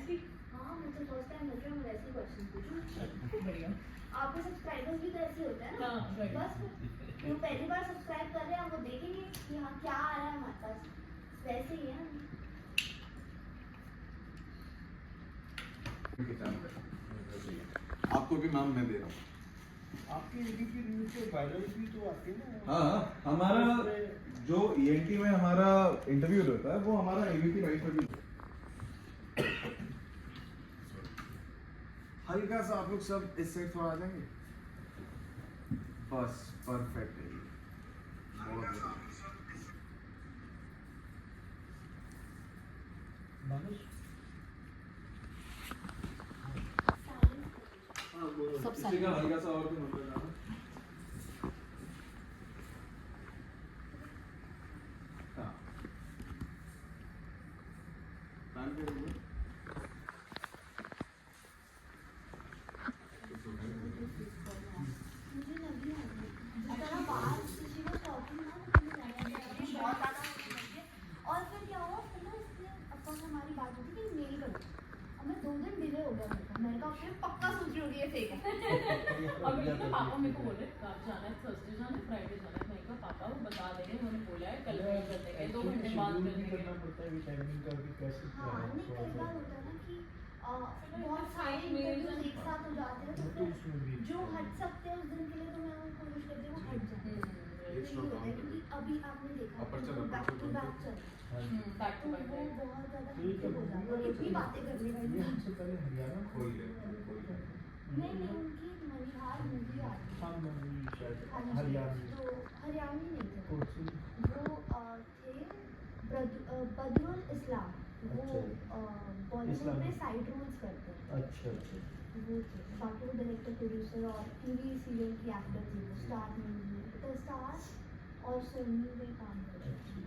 ऐसी। हाँ मुझे फर्स्ट टाइम लग रहा है मैं वैसे ही क्वेश्चन पूछूं। बढ़िया। आपके सब्सक्राइबर्स भी तो ऐसे होते हैं ना। हाँ, right. बस जो पहली बार सब्सक्राइब कर रहे हैं वो देखेंगे कि हाँ क्या आ रहा है हमारे पास, वैसे ही है। आपको भी नाम मैं दे रहा हूँ। आपके एबीपी न्यूज़ पे वायरल भी तो आते हैं ना। हाँ हमारा जो ईएनटी में हमारा इंटरव्यू होता है वो हमारा एबीपी राइट पर भी। हल्का सा आप लोग सब इस साइड थोड़ा आ जाएंगे, बस परफेक्ट है ये। मानुष सब इसी का हल्का सा और तो नंबर डालो। हाँ टाइम पे रहिए। मुझे लगी है जिस तरह बाहर किसी को शॉपिंग ना मुझे लगा कि बहुत ज़्यादा होने लगी है। और फिर क्या हुआ पता है इसने अपन हमारी बात होती कि मेल करो, अब मैं 2 दिन डिले हो गया मेरे का फिर पक्का सोच रही होगी ये फेक है। और मेरे तो पापा मेरे को बोल रहे कब जाना है, थर्सडे जाना है, फ्राइडे जाना है। मैंने कहा पापा वो बता देंगे, उन्होंने बोला है कल मेल कर देंगे, 2 घंटे बाद कर देंगे। करना पड़ता है टाइमिंग का भी कैसे। हाँ नहीं कई बार होता है ना कि बहुत सारे मेल्स एक साथ हो जाते हैं तो फिर जो हट सकते हैं उस दिन के लिए तो मैं उनको कोशिश करती हूँ वो हट जाए। यही होता है क्योंकि अभी आपने देखा बैक टू बैक चल बैक तो टू बैक वो बहुत ज़्यादा हेक्टिक हो जाता है। इतनी बातें करने का ये हमसे पहले हरियाणा कोई है नहीं उनकी मनिहार मूवी आ रही है। हाँ मूवी शायद हाँ जी, हरियाणा तो हरियाणवी नहीं थे कौन सी? वो थे बदरुल इस्लाम, वो बॉलीवुड इस्लाम। में साइड रोल्स करते हैं। अच्छा वो थे बाकी वो डायरेक्टर प्रोड्यूसर और टीवी सीरियल की एक्टर थी। वो स्टार मूवी द स्टार और सोनी में काम कर रहे थे।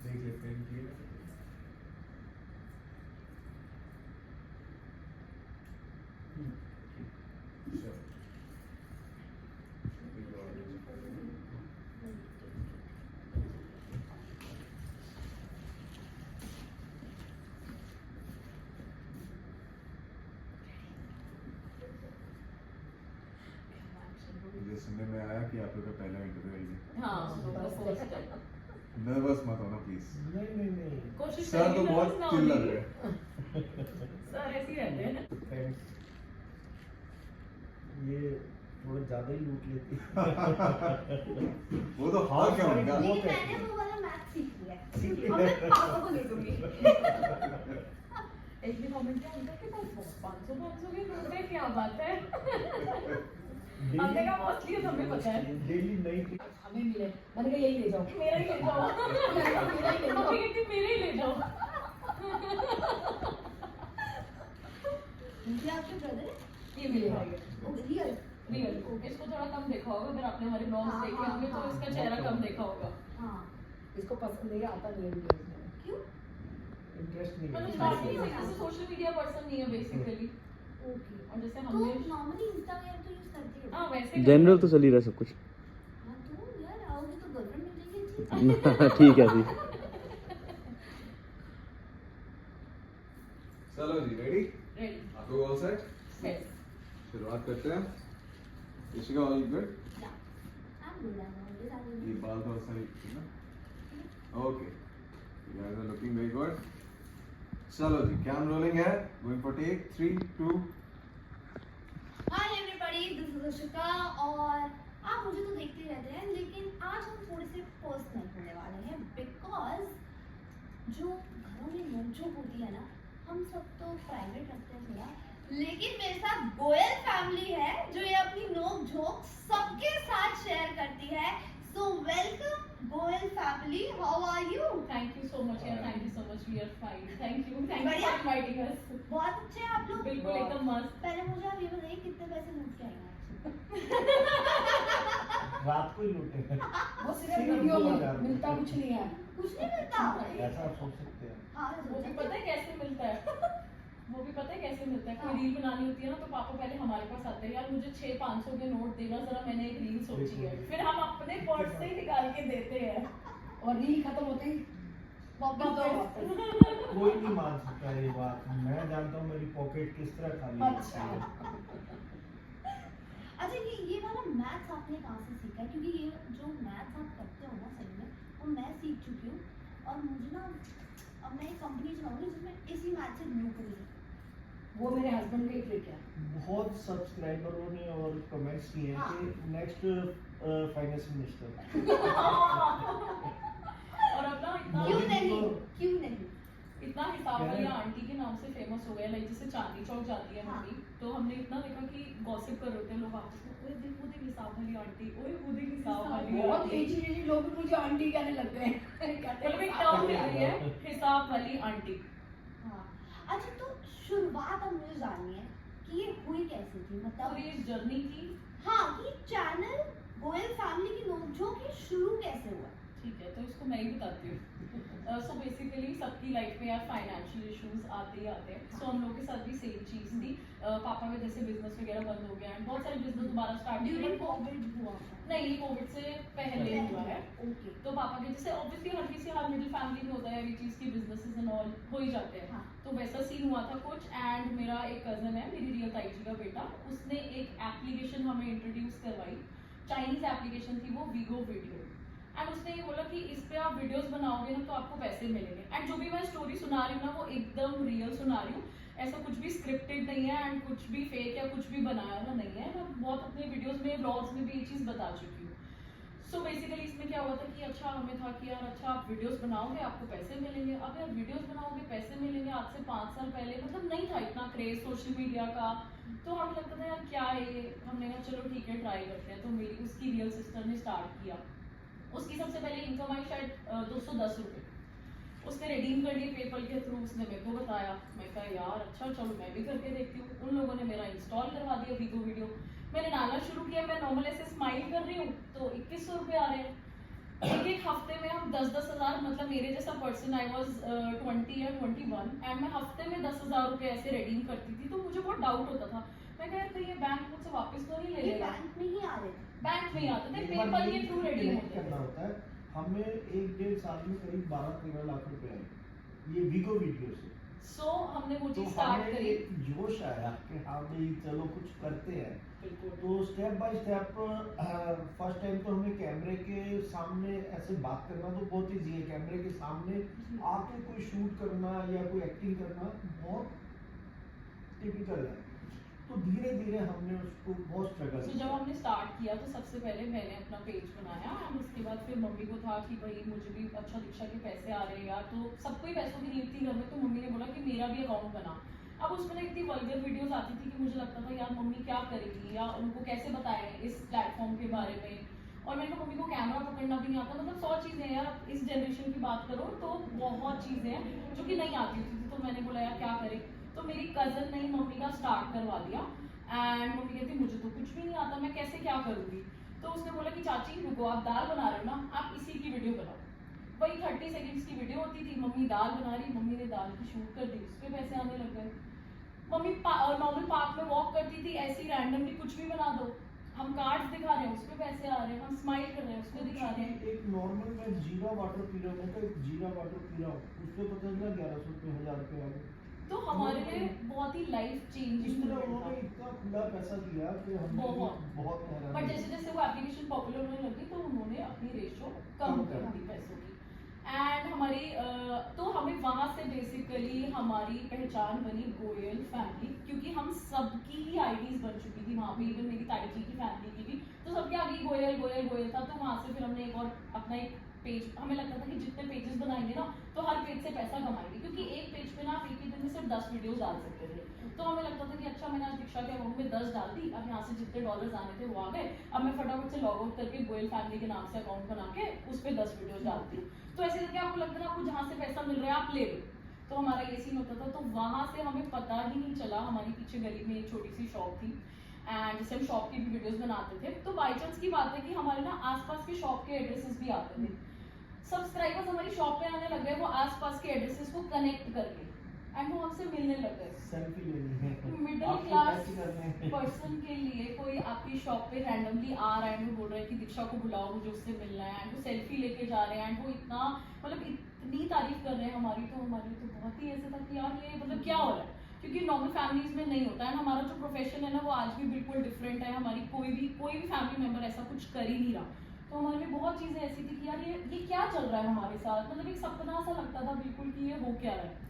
देख लेते हैं ये मुझे सुनने में आया कि आप लोग का पहला इंटरव्यू है। हाँ बस फर्स्ट टाइम। नर्वस मत होना प्लीज। नहीं कोशिश सर तो करेंगे बहुत nervous ना चिल होने लग की। रहे हैं। सर ऐसे ही रहते हैं ना। थैंक्स। ये थोड़ा ज्यादा ही लूट लेती है। वो तो हाँ क्या होगा। लेकिन मैंने वो वाला मैथ सीख लिया है। अब मैं पापा को दे दूंगी। एक भी कमेंट किया उनका कि बस 500 के नोट है, क्या बात है। हमने कहा मोस्टली हमें पता है। डेली नई हमें मिले, मैंने कहा यही ले जाओ, मेरा ही ले जाओ। मेरा ही ले जाओ, मम्मी कहती मेरा ही ले जाओ। ये आपके ब्रदर है? ये मिलेगा ये रियल रियल। इसको थोड़ा कम देखा होगा, अगर आपने हमारे ब्लॉग्स हाँ, देखे होंगे तो हाँ, इसका चेहरा कम देखा होगा। हाँ इसको पसंद नहीं आता नहीं है। क्यों? इंटरेस्ट नहीं मतलब है। स्टार्टिंग से किसी सोशल मीडिया पर्सन नहीं है बेसिकली। ओके और जैसे तो हमने नॉर्मली इंस्टाग्राम तो यूज करती हो। हाँ वैसे जनरल तो चल ही रहा सब कुछ। हाँ तो यार आओगे तो गर्लफ्रेंड मिल जाएगी अच्छी। ठीक है जी। चलो जी रेडी। रेडी आप लोग ऑल सेट? सेट। शुरुआत करते हैं। Rishika all good? Yeah, I'm good. I'm always ये good. बाल तो सही है ना? Okay you guys are looking very good. चलो जी कैम रोलिंग है। Going for take 3 2। Hi everybody, this is Rishika और आप मुझे तो देखते ही रहते हैं लेकिन आज हम थोड़े से पर्सनल होने वाले हैं बिकॉज जो घरों में नोकझोंक होती है ना हम सब तो प्राइवेट रखते हैं थोड़ा, लेकिन मेरे साथ गोयल फैमिली है जो ये अपनी नोकझोंक सबके साथ शेयर करती है। So welcome Goyal family, how are you? Thank you so much यार, thank you so much, we are fine. Thank you for बढ़िया? Inviting us. बहुत अच्छे हैं आप लोग। बिल्कुल एकदम मस्त। पहले मुझे आप ये बताइए कितने पैसे लूट के आए हैं? रात को ही लूटे हैं। वो सिर्फ सिर्फ वीडियो 2000 में मिलता कुछ नहीं है। कुछ नहीं मिलता। ऐसा आप सोच सकते हैं। हाँ वो भी पता है कैसे मिलता है। वो भी पता है कैसे मिलता है। कोई रील बनानी होती है ना तो पापा पहले हमारे पास आते हैं, यार मुझे 600-500 के नोट देना जरा, मैंने एक रील सोची है। फिर हम अपने पर्स से ही निकाल के देते हैं और रील खत्म होते ही वापस दो वापस। कोई नहीं मान सकता ये बात, मैं जानता हूँ मेरी पॉकेट किस तरह खाली अच्छा। है। अच्छा ये वाला मैथ्स आपने कहाँ से सीखा है? क्योंकि ये जो मैथ्स आप करते हो ना सही में, वो मैं सीख चुकी हूँ और मुझे ना अब मैं एक कंपनी चलाऊंगी जिसमें इसी मैथ से ब्लू करेंगे। वो मेरे हस्बैंड का ही ट्रिक है। बहुत सब्सक्राइबरों ने और कमेंट्स किए हैं हाँ। कि नेक्स्ट फाइनेंस मिनिस्टर। और अब ना इतना क्यों मोदी नहीं? तो- क्यों नहीं? इतना हिसाब वाली कहने- आंटी के नाम से फेमस हो गया, लाइक जैसे चांदनी चौक जाती है हाँ। मम्मी, तो हमने इतना देखा कि गॉसिप कर रहे थे लोग आपस में, ओए देख वो देख हिसाब वाली आंटी, ओए वो देख हिसाब वाली बहुत आंटी। एजी लोग मुझे आंटी कहने लग गए। कहते मतलब एक हैं, टर्म मिल रही है, हिसाब वाली आंटी। हाँ। अच्छा तो शुरुआत अब मुझे जाननी है कि ये हुई कैसे थी, और मतलब ये जर्नी की, हाँ कि चैनल गोयल फैमिली की नोकझोंक ये शुरू कैसे हुआ? ठीक है तो इसको मैं ही बताती हूँ। सो बेसिकली सबकी लाइफ में यार फाइनेंशियल इश्यूज आते ही आते हैं। सो हम लोग के साथ भी सेम चीज़ थी। पापा का जैसे बिजनेस वगैरह बंद हो गया है, बहुत सारे बिजनेस दोबारा स्टार्ट ड्यूरिंग कोविड हुआ था? नहीं, ये कोविड से पहले हुआ है। ओके। तो पापा के जैसे ऑब्वियसली हर किसी हर मिडिल फैमिली में होता है ये चीज़ की बिजनेसेस एंड ऑल हो ही जाते हैं। हाँ। तो वैसा सीन हुआ था कुछ। एंड मेरा एक कजन है, मेरी रियल ताई जी का बेटा, उसने एक एप्लीकेशन हमें इंट्रोड्यूस करवाई। चाइनीज एप्लीकेशन थी वो, वीगो वीडियो। एंड उसने ये बोला कि इस पे आप वीडियोस बनाओगे ना तो आपको पैसे मिलेंगे। एंड जो भी मैं स्टोरी सुना रही हूँ ना वो एकदम रियल सुना रही हूँ, ऐसा कुछ भी स्क्रिप्टेड नहीं है एंड कुछ भी फेक या कुछ भी बनाया हुआ नहीं है। मैं बहुत अपने वीडियोस में ब्लॉग्स में भी ये चीज़ बता चुकी हूँ। सो बेसिकली इसमें क्या हुआ था कि अच्छा हमें था कि यार अच्छा आप वीडियोस बनाओगे आपको पैसे मिलेंगे। अब यार वीडियोस बनाओगे पैसे मिलेंगे, आज से 5 साल पहले मतलब नहीं था इतना क्रेज सोशल मीडिया का। तो हमें लगता था यार क्या है ये, हमने कहा चलो ठीक है ट्राई करते हैं। तो मेरी उसकी रियल सिस्टर ने स्टार्ट किया। उसकी सबसे पहले इनकम आई शायद 210 रुपये। उसने रिडीम कर लिए पेपल के थ्रू, उसने मेरे को बताया। मैं कहा यार अच्छा चलो मैं भी करके देखती हूँ। उन लोगों ने मेरा इंस्टॉल करवा दिया वीगो वीडियो। मैंने डालना शुरू किया, मैं नॉर्मल ऐसे स्माइल कर रही हूँ तो 2100 रुपये आ रहे हैं। एक हफ्ते में हम 10-10 हज़ार, मतलब मेरे जैसा पर्सन, आई वॉज 20 या 21 एंड मैं हफ्ते में 10,000 रुपये ऐसे रिडीम करती थी। तो मुझे बहुत डाउट होता था, मैं कहा यार कहीं ये बैंक मुझसे वापस तो नहीं ले ये लेगा। बैंक में ही आ रहे थे? बैंक में ही आते थे, एक बार पेपल ये के थ्रू रिडीम connect होते करना थे। होता है। हमें 1-1.5 साल में करीब 12-13 लाख रुपए आए ये वीगो वीडियो से। सो हमने वो तो चीज़ स्टार्ट हमें करी। एक जोश आया कि हाँ भाई चलो कुछ करते हैं। बिल्कुल। तो step by step first time तो हमें कैमरे के सामने ऐसे बात करना तो बहुत ईजी है, कैमरे के सामने आके कोई शूट करना या कोई एक्टिंग करना बहुत टिपिकल है। तो धीरे धीरे हमने उसको बहुत स्ट्रगल तो जब हमने स्टार्ट किया तो सबसे पहले मैंने अपना पेज बनाया एंड उसके बाद फिर मम्मी को था कि भाई मुझे भी अच्छा दीक्षा के पैसे आ रहे हैं यार, तो सबको ही पैसों की नीड थी घर में। तो मम्मी ने बोला कि मेरा भी अकाउंट बना। अब उसमें ना इतनी वल्गर वीडियोस आती थी कि मुझे लगता था यार मम्मी क्या करेगी या उनको कैसे बताएं इस प्लेटफॉर्म के बारे में। और मैंने कहा मम्मी को कैमरा पकड़ना भी नहीं आता, मतलब 100 चीज़ें यार इस जनरेशन की बात करो तो बहुत चीज़ें हैं जो कि नहीं आती थी। तो मैंने बोला यार क्या करें। तो मेरी कज़न ने ही मम्मी का स्टार्ट करवा दिया एंड मम्मी कहती मुझे तो कुछ भी नहीं आता, मैं कैसे क्या करूँगी। तो उसने बोला कि चाची रुको, आप दाल बना रहे हो ना, आप इसी की वीडियो बनाओ। वही 30 सेकंड्स की वीडियो होती थी, मम्मी दाल बना रही, मम्मी ने दाल की शूट कर दी, उस पर पैसे आने लग गए। मम्मी नॉर्मल पार्क में वॉक करती थी, ऐसे ही रैंडमली कुछ भी बना दो, हम कार्ड्स दिखा रहे हैं उस पर पैसे आ रहे हैं, हम स्माइल कर रहे हैं उस पर दिखा रहे हैं। एक नॉर्मल मैं जीरा वाटर पी रहा हूँ, मैं कहा जीरा वाटर पी रहा हूँ, उस पर पता चला 1100 रुपये 1000 रुपये आ गए। तो हमारे लिए बहुत ही लाइफ इस चेंजिंग तरह था। उन्होंने इतना खुला पैसा दिया कि हमने बहुत। बहुत हैरान बट हुए। जैसे जैसे वो एप्लीकेशन पॉपुलर होने लगी तो उन्होंने अपनी रेशो कम कर दी पैसों की। एंड हमारी तो हमें वहाँ से बेसिकली हमारी पहचान बनी गोयल फैमिली, क्योंकि हम सबकी ही आईडीज बन चुकी थी वहाँ पे, इवन मेरी ताई जी की फैमिली की भी। तो सबके आगे गोयल गोयल गोयल था। तो वहाँ से फिर हमने एक और अपना एक पेज, हमें लगता था कि जितने पेजेस बनाएंगे ना तो हर पेज से पैसा कमाएंगे, क्योंकि एक पेज पे ना आप एक ही दिन में सिर्फ 10 वीडियोस डाल सकते थे। तो हमें लगता था कि अच्छा मैंने आज दीक्षा के अकाउंट में 10 डाल दी, अब यहाँ से जितने डॉलर्स आने थे वो आ गए, अब मैं फटाफट से लॉग आउट करके गोयल फैमिली के नाम से अकाउंट बना के उस पर 10 वीडियोस डालती हूँ। तो ऐसे करके आपको लगता है आपको जहाँ से पैसा मिल रहा है आप ले लो। तो हमारा ये सीन होता था। तो वहाँ से हमें पता ही नहीं चला, हमारी पीछे गली में एक छोटी सी शॉप थी एंड जैसे हम शॉप की भी वीडियोस बनाते थे, तो बाई चांस की बात है कि हमारे ना आसपास के शॉप के एड्रेसेस भी आते थे। सब्सक्राइबर्स हमारी शॉप पे आने लग गए वो आसपास के एड्रेसेस को कनेक्ट करके, एंड वो हमसे मिलने लग गए। सेल्फी लेनी है, मिडिल आपको क्लास टच करने हैं। पर्सन के लिए कोई आपकी शॉप पे रैंडमली आ रहा है, वो बोल रहा है कि दीक्षा को बुलाओ मुझे उससे मिलना है, एंड वो सेल्फी लेके जा रहे हैं, एंड वो इतना मतलब इतनी तारीफ कर रहे हैं हमारी, तो हमारे लिए तो बहुत ही ऐसे था कि यार ये मतलब क्या हो रहा है, क्योंकि नॉर्मल फैमिलीज में नहीं होता है। हमारा जो प्रोफेशन है ना वो आज भी बिल्कुल डिफरेंट है, हमारी कोई भी फैमिली मेंबर ऐसा कुछ कर ही नहीं रहा। तो हमारे लिए बहुत चीज़ें ऐसी थी कि यार ये क्या चल रहा है हमारे साथ, मतलब एक सपना सा लगता था बिल्कुल कि ये हो क्या रहा है।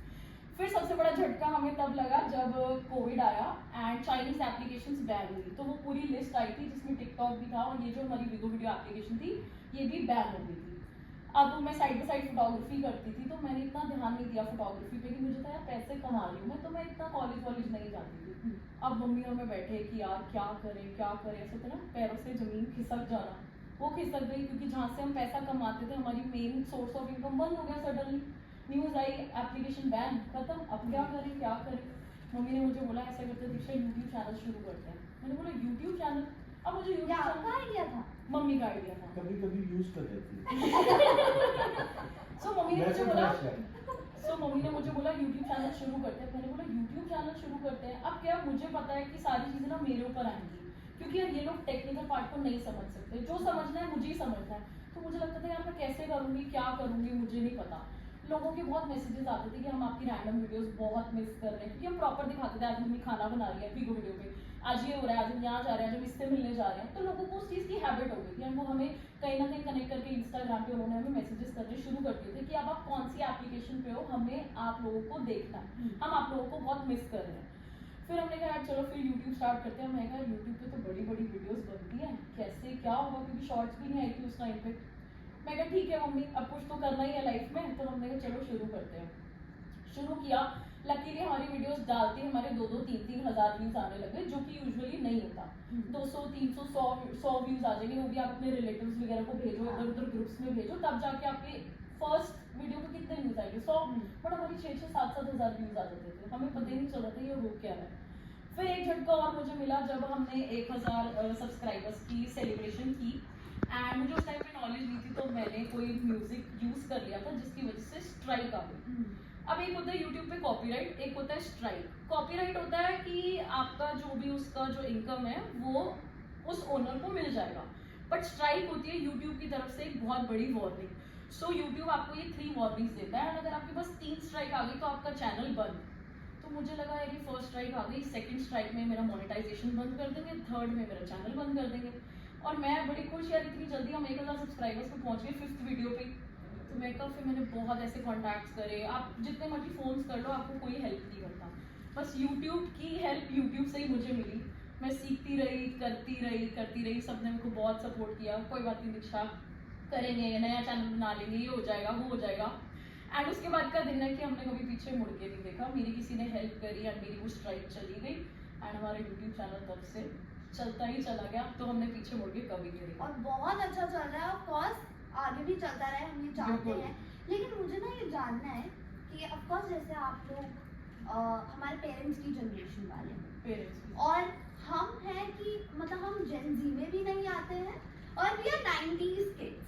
फिर सबसे बड़ा झटका हमें तब लगा जब कोविड आया एंड चाइनीज एप्लीकेशंस बैन हुई। तो वो पूरी लिस्ट आई थी जिसमें टिकटॉक भी था और ये जो हमारी वीगो वीडियो एप्लीकेशन थी ये भी बैन हो गई थी। अब मैं साइड बाई साइड फोटोग्राफी करती थी, तो मैंने इतना ध्यान नहीं दिया फोटोग्राफी पे कि मुझे तो यार पैसे कमा रही हूँ मैं, तो मैं इतना कॉलेज नहीं जाती थी। अब मम्मी और मैं बैठे कि यार क्या करें, ऐसे तो ना पैरों से जमीन खिसक जाना, वो खिसक गई क्योंकि जहाँ से हम पैसा कमाते थे हमारी मेन सोर्स ऑफ इनकम बंद हो गया सडनली। न्यूज़ आई एप्लीकेशन बैन, खत्म, अब क्या करें। मम्मी ने मुझे बोला ऐसा करते दीक्षा यूट्यूब चैनल शुरू करते हैं। मैंने बोला यूट्यूब चैनल, अब मुझे ये यूट्यूब आपका आइडिया था? मम्मी का आइडिया था। कभी कभी यूज कर लेती है। सो मम्मी ने वैसे मुझे बोला fresh है। यूट्यूब चैनल शुरू करते हैं। मैंने बोला यूट्यूब चैनल शुरू करते हैं। अब क्या मुझे पता है कि सारी चीज़ें ना मेरे ऊपर आएंगी, क्योंकि यार ये लोग टेक्निकल पार्ट को नहीं समझ सकते, जो समझना है मुझे ही समझना है। तो मुझे लगता था यार मैं कैसे करूँगी, क्या करूँगी, मुझे नहीं पता। लोगों के बहुत मैसेजेस आते थे कि हम आपकी रैंडम वीडियोस बहुत मिस कर रहे हैं, क्योंकि हम प्रॉपर दिखाते थे आज मम्मी खाना बना रही है वीडियो पे, आज ये हो रहा है, आज हम यहाँ जा रहे हैं, आज हम इससे मिलने जा रहे हैं। तो लोगों को उस चीज़ की हैबिट हो गई थी, वो हमें कहीं ना कहीं कनेक्ट करके इंस्टाग्राम पे उन्होंने हमें मैसेजेस करने शुरू कर दिए थे कि अब आप कौन सी एप्लीकेशन पे हो, हमें आप लोगों को देखना है, हम आप लोगों को बहुत मिस कर रहे हैं। फिर हमने कहा यार चलो फिर यूट्यूब स्टार्ट करते हैं। मैं कहा यूट्यूब पे तो बड़ी बड़ी वीडियोस बनती हैं, कैसे क्या होगा, क्योंकि शॉर्ट्स भी नहीं आई थी उस टाइम पे। मैं कहा ठीक है मम्मी, अब कुछ तो करना ही है लाइफ में, तो हमने कहा चलो शुरू करते हैं। शुरू किया, लकीली हमारी वीडियोस डालते हमारे 2-3 हज़ार व्यूज आने लगे, जो कि यूजुअली नहीं होता। 200, 300, 100 व्यूज आ जाएंगे, वो भी आप अपने रिलेटिव्स वगैरह को भेजो, इधर उधर ग्रुप्स में भेजो, तब जाके आपके फर्स्ट वीडियो पे कितने व्यूज आएंगे, 100। बट हमारी 6-6, 7-7 हज़ार व्यूज आ जाते थे, हमें पता ही नहीं चल रहा था ये हो क्या है। फिर एक झटका और मुझे मिला जब हमने 1000 सब्सक्राइबर्स की सेलिब्रेशन की, एंड मुझे उस टाइम पे नॉलेज नहीं थी, तो मैंने कोई म्यूजिक यूज कर लिया था जिसकी वजह से स्ट्राइक आ गई। अब एक होता है यूट्यूब पे कॉपीराइट, एक होता है स्ट्राइक। कॉपीराइट होता है कि आपका जो भी उसका जो इनकम है वो उस ओनर को मिल जाएगा, बट स्ट्राइक होती है यूट्यूब की तरफ से एक बहुत बड़ी वार्निंग। सो यूट्यूब आपको ये 3 वार्निंग्स देता है, अगर आपके पास 3 स्ट्राइक आ गई तो आपका चैनल बंद। तो मुझे लगा यार कि फर्स्ट स्ट्राइक आ गई, सेकंड स्ट्राइक में मेरा मोनेटाइजेशन बंद कर देंगे, थर्ड में मेरा चैनल बंद कर देंगे। और मैं बड़ी खुश यार, इतनी जल्दी हम 1000 सब्सक्राइबर्स पे पहुंच गए 5th वीडियो पे। तो मैं कहा फिर मैंने बहुत ऐसे कॉन्टैक्ट्स करे, आप जितने मर्जी फोन्स कर लो, आपको कोई हेल्प नहीं करता। बस यूट्यूब की हेल्प यूट्यूब से ही मुझे मिली। मैं सीखती रही, करती रही, सबने मेरे को बहुत सपोर्ट किया, कोई बात नहीं दीक्षा, करेंगे, नया चैनल बना लेंगे, ये हो जाएगा, वो हो जाएगा। एंड उसके बाद का दिन है कि हमने कभी पीछे मुड़ के नहीं देखा, मेरी किसी ने हेल्प करी एंड मेरी वो स्ट्राइक चली गई, एंड हमारा यूट्यूब चैनल तब से चलता ही चला गया, तो हमने पीछे मुड़ के कभी नहीं देखा। और बहुत अच्छा चल रहा है, ऑफ कोर्स आगे भी चलता रहे, हम ये चाहते हैं। लेकिन मुझे ना ये जानना है कि ऑफ कोर्स जैसे आप लोग हमारे पेरेंट्स की जनरेशन वाले हैं, पेरेंट्स और हम हैं कि मतलब हम जेन जी में भी नहीं आते हैं और वी आर 90s किड्स,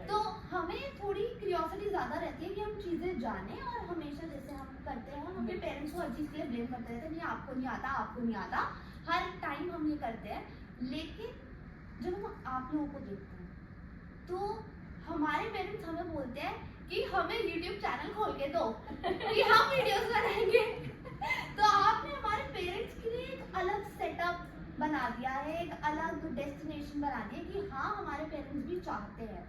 तो हमें थोड़ी क्यूरियोसिटी ज़्यादा रहती है कि हम चीज़ें जानें। और हमेशा जैसे हम करते हैं, हम अपने पेरेंट्स को हर चीज़ के लिए ब्लेम करते रहते हैं, नहीं आपको नहीं आता, आपको नहीं आता, हर टाइम हम ये करते हैं। लेकिन जब हम आप लोगों को देखते हैं तो हमारे पेरेंट्स हमें बोलते हैं कि हमें YouTube चैनल खोल के दो कि हम वीडियोस बनाएंगे। तो आपने हमारे पेरेंट्स के लिए एक अलग सेटअप बना दिया है, एक अलग डेस्टिनेशन बना दिया कि हाँ हमारे पेरेंट्स भी चाहते हैं।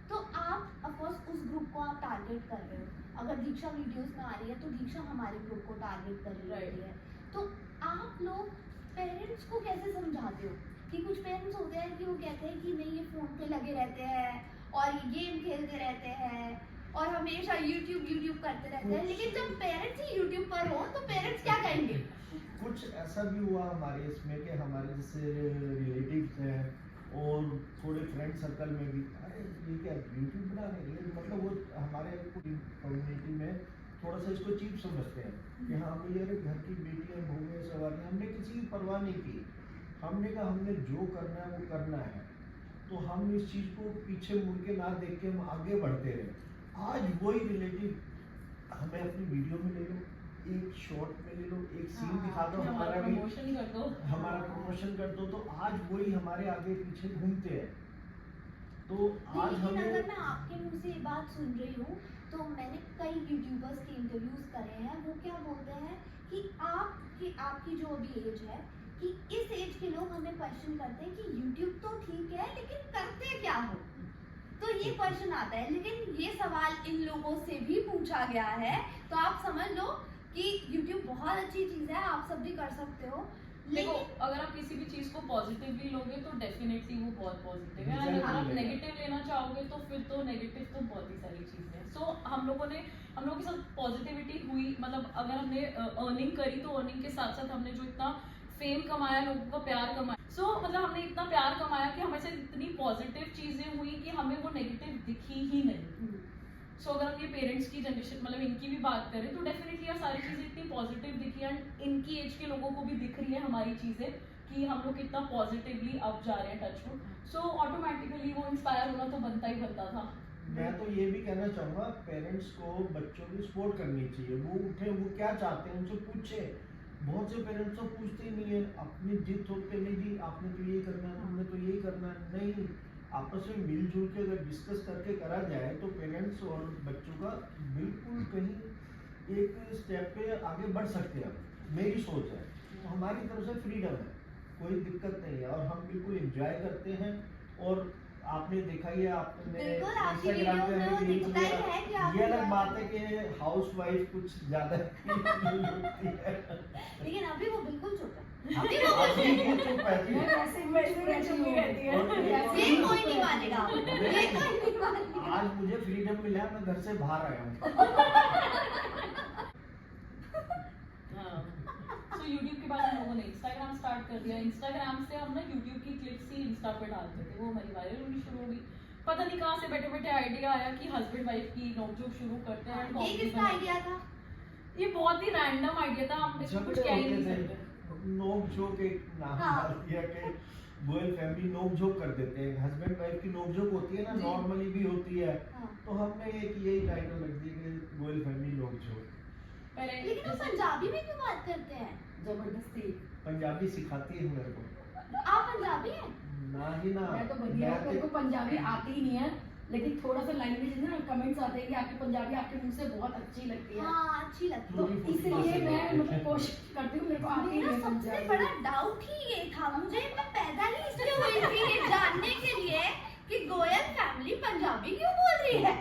तो आप ऑफ कोर्स उस ग्रुप को आप टारगेट कर रहे हो। अगर दीक्षा वीडियोस में आ रही है तो दीक्षा हमारे ग्रुप को टारगेट कर रही है। तो आप लोग पेरेंट्स को कैसे समझाते हो? कि कुछ पेरेंट्स होते हैं कि वो कहते हैं कि नहीं ये फ़ोन पे लगे रहते हैं और गेम खेलते रहते हैं और हमेशा यूट्यूब करते रहते हैं, लेकिन जब पेरेंट्स ही यूट्यूब पर हो तो पेरेंट्स क्या कहेंगे? कुछ ऐसा भी हुआ हमारे इसमें कि हमारे जैसे रिलेटिव्स हैं और थोड़े फ्रेंड सर्कल में भी, अरे ये क्या यूट्यूब बना रहे हैं, मतलब वो हमारे कम्युनिटी में थोड़ा सा इसको चीप समझते हैं कि हाँ भैया अरे घर की बेटियां बहुएं सवार। हमने किसी की परवाह नहीं की, हमने कहा हमने जो करना है वो करना है, तो हम इस चीज़ को पीछे मुड़ के ना देख के हम आगे बढ़ते रहे। आज वही रिलेटिव हमें अपनी वीडियो में ले लो, एक शॉर्ट में ले लो, एक सीन दिखा दो, हमारा भी प्रमोशन कर दो, हमारा प्रमोशन कर दो, तो आज वही हमारे आगे पीछे घूमते हैं। तो आज लेकिन हमें अगर मैं आपके मुंह से ये बात सुन रही हूँ तो मैंने कई यूट्यूबर्स के इंटरव्यूज करे हैं, वो क्या बोलते हैं कि आपकी जो अभी एज है, कि इस एज के लोग हमें क्वेश्चन करते हैं कि यूट्यूब तो ठीक है लेकिन करते क्या हो, तो ये क्वेश्चन आता है। लेकिन ये सवाल इन लोगों से भी पूछा गया है, तो आप समझ लो कि यूट्यूब बहुत अच्छी चीज है, आप सब भी कर सकते हो। देखो लेकिन अगर आप किसी भी चीज को पॉजिटिवली लोगे तो डेफिनेटली वो बहुत पॉजिटिव है, और Exactly. अगर आप नेगेटिव लेना चाहोगे तो फिर तो नेगेटिव तो बहुत ही सारी चीजें हैं। सो हम लोगों के साथ पॉजिटिविटी हुई, मतलब अगर हमने अर्निंग करी तो अर्निंग के साथ साथ हमने जो इतना फेम कमाया, लोगों का प्यार कमाया, सो मतलब हमने इतना प्यार कमाया कि हमारे साथ इतनी पॉजिटिव चीजें हुई कि हमें वो नेगेटिव दिखी ही नहीं। सो अगर हम ये पेरेंट्स की जनरेशन मतलब इनकी भी बात करें तो डेफिनेटली यार सारी चीजें इतनी पॉजिटिव दिखी, एंड इनकी एज के लोगों को भी दिख रही है हमारी चीजें कि हम लोग कितना पॉजिटिवली अप जा रहे हैं टचवुड। सो ऑटोमेटिकली वो इंस्पायर होना तो बनता ही बनता था। मैं तो ये भी कहना चाहूँगा, पेरेंट्स को बच्चों की सपोर्ट करनी चाहिए। वो उठे, वो क्या चाहते हैं उनसे पूछे। बहुत से पेरेंट्स तो पूछते ही नहीं है, अपनी जिद होते नहीं जी आपने तो यही करना है, तुमने तो यही करना है। नहीं, आपस में मिलजुल के अगर डिस्कस करके करा जाए तो पेरेंट्स और बच्चों का बिल्कुल कहीं एक स्टेप पे आगे बढ़ सकते हैं। मेरी सोच है, तो हमारी तरफ से फ्रीडम है, कोई दिक्कत नहीं है, और हम बिल्कुल एंजॉय करते हैं। और आपने देखा ही है, आपने बिल्कुल, आपकी इंस्टाग्राम पे वीडियो में है, दिखता ही है कि आप ये अलग enjoy बात है कि हाउस वाइफ कुछ ज्यादा होती है। लेकिन अभी वो बिल्कुल चुप है, अभी वो अभी बिल्कुल ये चुप है। मैं वैसे चुप ही रहती है। ये कोई नहीं मानेगा, ये कोई नहीं मानेगा। आज मुझे फ्रीडम मिला है, मैं घर से बाहर आया हूँ। सो यूट्यूब के बाद हम लोगों ने इंस्टाग्राम स्टार्ट कर दिया। इंस्टाग्राम से हम ना यूट्यूब की क्लिप्स ही इंस्टा पे डालते थे, वो हमारी वायरल होनी शुरू हो गई। पता नहीं कहाँ से बैठे बैठे आइडिया आया कि हस्बैंड वाइफ की नोकझोंक शुरू करते हैं। ये किसका आइडिया था? ये बहुत ही रैंडम आइडिया था, हम इसमें कुछ कह ही नहीं सकते। नोक झोंक एक नाम हाँ। डाल दिया कि गोयल फैमिली नोक झोंक कर देते हैं। हस्बैंड वाइफ की नोक झोंक होती है ना, जी। नॉर्मली भी होती है, हाँ। तो हमने एक यही टाइटल रख दिया कि गोयल फैमिली नोक झोंक। पहले लेकिन वो पंजाबी में क्यों बात करते हैं? जबरदस्ती। पंजाबी सिखाती है मेरे को। आप पंजाबी हैं? ना ही ना, मैं तो बढ़िया हूँ, मेरे को पंजाबी आती ही नहीं है, लेकिन थोड़ा सा लैंग्वेज ना कमेंट्स आते हैं कि आपकी पंजाबी आपके मुंह से बहुत अच्छी लगती है, हाँ, अच्छी लगती तो है। इसलिए मैं मतलब कोशिश करती हूँ, मेरे को आती मेरा है सबसे पंजाबी। बड़ा डाउट ही ये था, मुझे मैं पैदा ही इसलिए हुई थी ये जानने के लिए कि गोयल फैमिली पंजाबी क्यों बोल रही है।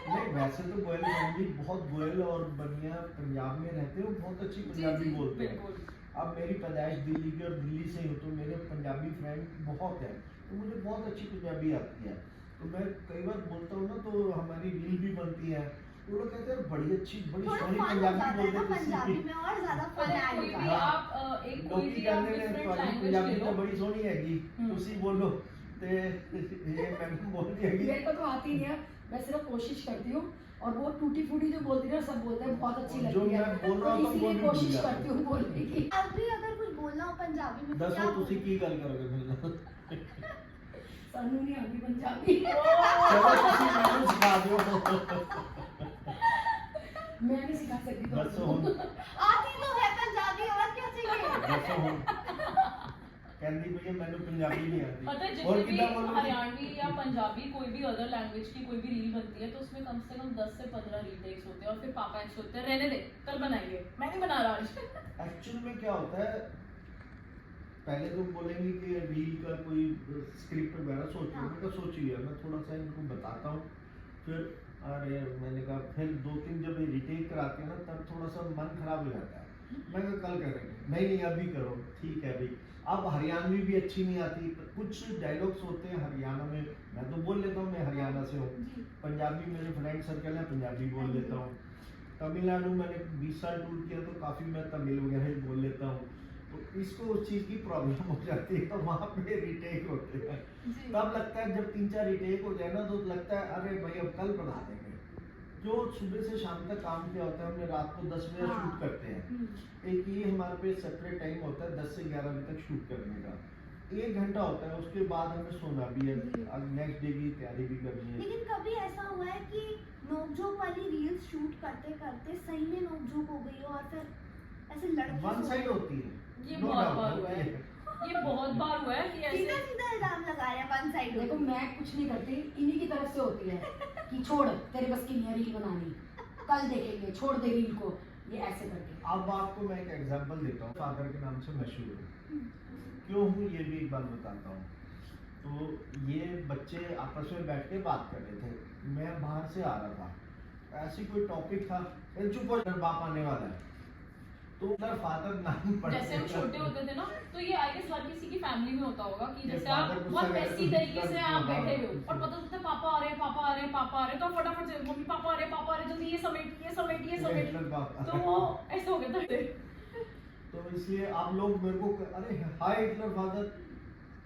नहीं, वैसे तो गोयल फैमिली बहुत गोयल और बनिया पंजाब में रहते हैं, वो बहुत अच्छी पंजाबी बोलते हैं। बिल्कुल। अब मेरी पैदाइश दिल्ली की और दिल्ली से हूँ, तो मेरे पंजाबी फ्रेंड बहुत हैं, तो मुझे बहुत अच्छी पंजाबी आती है। तो मैं कई बार बोलता हूँ ना, तो हमारी रील भी बनती है, वो लोग कहते हैं बड़ी अच्छी बड़ी थोड़ा सोहनी फन हो पंजाबी जाता है बोलते ना हैं पंजाबी में, और ज्यादा फन अरे ऐड कोई होता भी है। आप एक कोई लोग भी क्या आप कहते हैं, डिफरेंट तुम्हारी लैंग्वेज पंजाबी ले तो लो। बड़ी सोहनी हैगी, तुसी बोलो, ते ये मैडम बोलती हैगी। मेरे को तो आती नहीं है, मैं सिर्फ कोशिश करती हूँ, और वो टूटी फूटी जो बोलती है ना, सब बोलते हैं बहुत अच्छी जो लगती है, मैं बोल रहा तो हूँ, तो वो इसीलिए भी भूल कोशिश जाते करती हूँ बोलने की। अभी अगर कुछ बोलना हो पंजाबी में तो क्या दसो तुसी बोलोगे? की गल करोगे फिर? सानू नहीं आती पंजाबी। चलो तुसी मैनू सिखा दियो। मैं नहीं सिखा सकती तो दसो हुण, आती तो है पंजाबी, और क्या चाहिए? दसो हुण। कहंदी भैया मैनू पंजाबी नहीं आती। पता है और जितने भी कितना बोलोगी? हरियाणवी या पंजाबी कोई भी अदर लैंग्वेज की कोई भी रील बनती है तो उसमें कम से कम 10 से 15 रीटेक्स होते हैं, और फिर पापा ऐसे होते हैं रहने दे कल बनाएंगे, मैं नहीं बना रहा आज। एक्चुअल में क्या होता है, पहले तो बोलेंगे कि रील का कोई स्क्रिप्ट वगैरह सोचिए, हाँ। मैंने कहा सोचिए, मैं थोड़ा सा इनको बताता हूँ। फिर अरे मैंने कहा फिर 2-3 जब ये रिटेक कराते हैं ना, तब थोड़ा सा मन खराब हो जाता है। मैं कहा कल करेंगे, नहीं अभी करो, ठीक है भाई। अब हरियाणवी भी अच्छी नहीं आती, कुछ डायलॉग्स होते हैं हरियाणा में, मैं तो बोल लेता हूँ, मैं हरियाणा से हूँ। जी। पंजाबी मेरे फ्रेंड सर्कल है, पंजाबी बोल लेता हूँ। तमिलनाडु मैंने 20 साल टूर किया, तो काफ़ी मैं तमिल वगैरह ही बोल लेता हूँ। तो इसको उस चीज़ की प्रॉब्लम हो जाती है, तो वहाँ पे रिटेक होते हैं। जी। तब लगता है जब 3-4 रिटेक हो जाए ना, तो लगता है अरे भाई अब कल बना देंगे। जो सुबह से शाम तक काम किया होता है, हमने रात को 10 बजे हाँ। शूट करते हैं। एक ये हमारे पे सेपरेट टाइम होता है 10 से 11 बजे तक शूट करने का। 1 घंटा होता है, उसके बाद हमें सोना भी है, जी। अब नेक्स्ट डे की तैयारी भी करनी है। लेकिन कभी ऐसा हुआ है कि नोकझोंक वाली रील्स शूट करते करते सही में नोकझोंक हो गई हो, और फिर ऐसे लड़के वन से- साइड होती है, ये no बहुत doubt बार हुआ होती है, ये बहुत बार हुआ है कि सीधा ऐसे सीधा इल्जाम लगा रहे हैं वन साइड। देखो मैं कुछ नहीं करती, इन्हीं की तरफ से होती है कि छोड़ तेरे बस की नहीं है रील बनानी, कल देखेंगे, छोड़ दे रील को, ये ऐसे करके। अब आपको मैं एक एग्जांपल देता हूँ, फादर के नाम से मशहूर हूँ, क्यों हूँ ये भी एक बात बताता हूँ। तो ये बच्चे आपस में बैठ के बात कर रहे थे, मैं बाहर से आ रहा था, ऐसी कोई टॉपिक था, चुप हो जा, बाप आने वाला है, तो उधर फादर नाम पढ़ जैसे हम छोटे होते थे ना, तो ये आई गेस हर किसी की फैमिली में होता होगा कि ये जैसे आप father बहुत गुस्सा वैसी करके तरीके से आप हाँ, बैठे हो और पता चलता है पापा आ रहे हैं, पापा आ रहे हैं, पापा आ रहे हैं, तो आप फटाफट से मम्मी पापा आ रहे हैं, जल्दी ये समेट, ये समेट, ये समेट, हिटलर बाप। तो वो ऐसे हो गया था। तो इसलिए आप लोग मेरे को अरे हाय हिटलर फादर,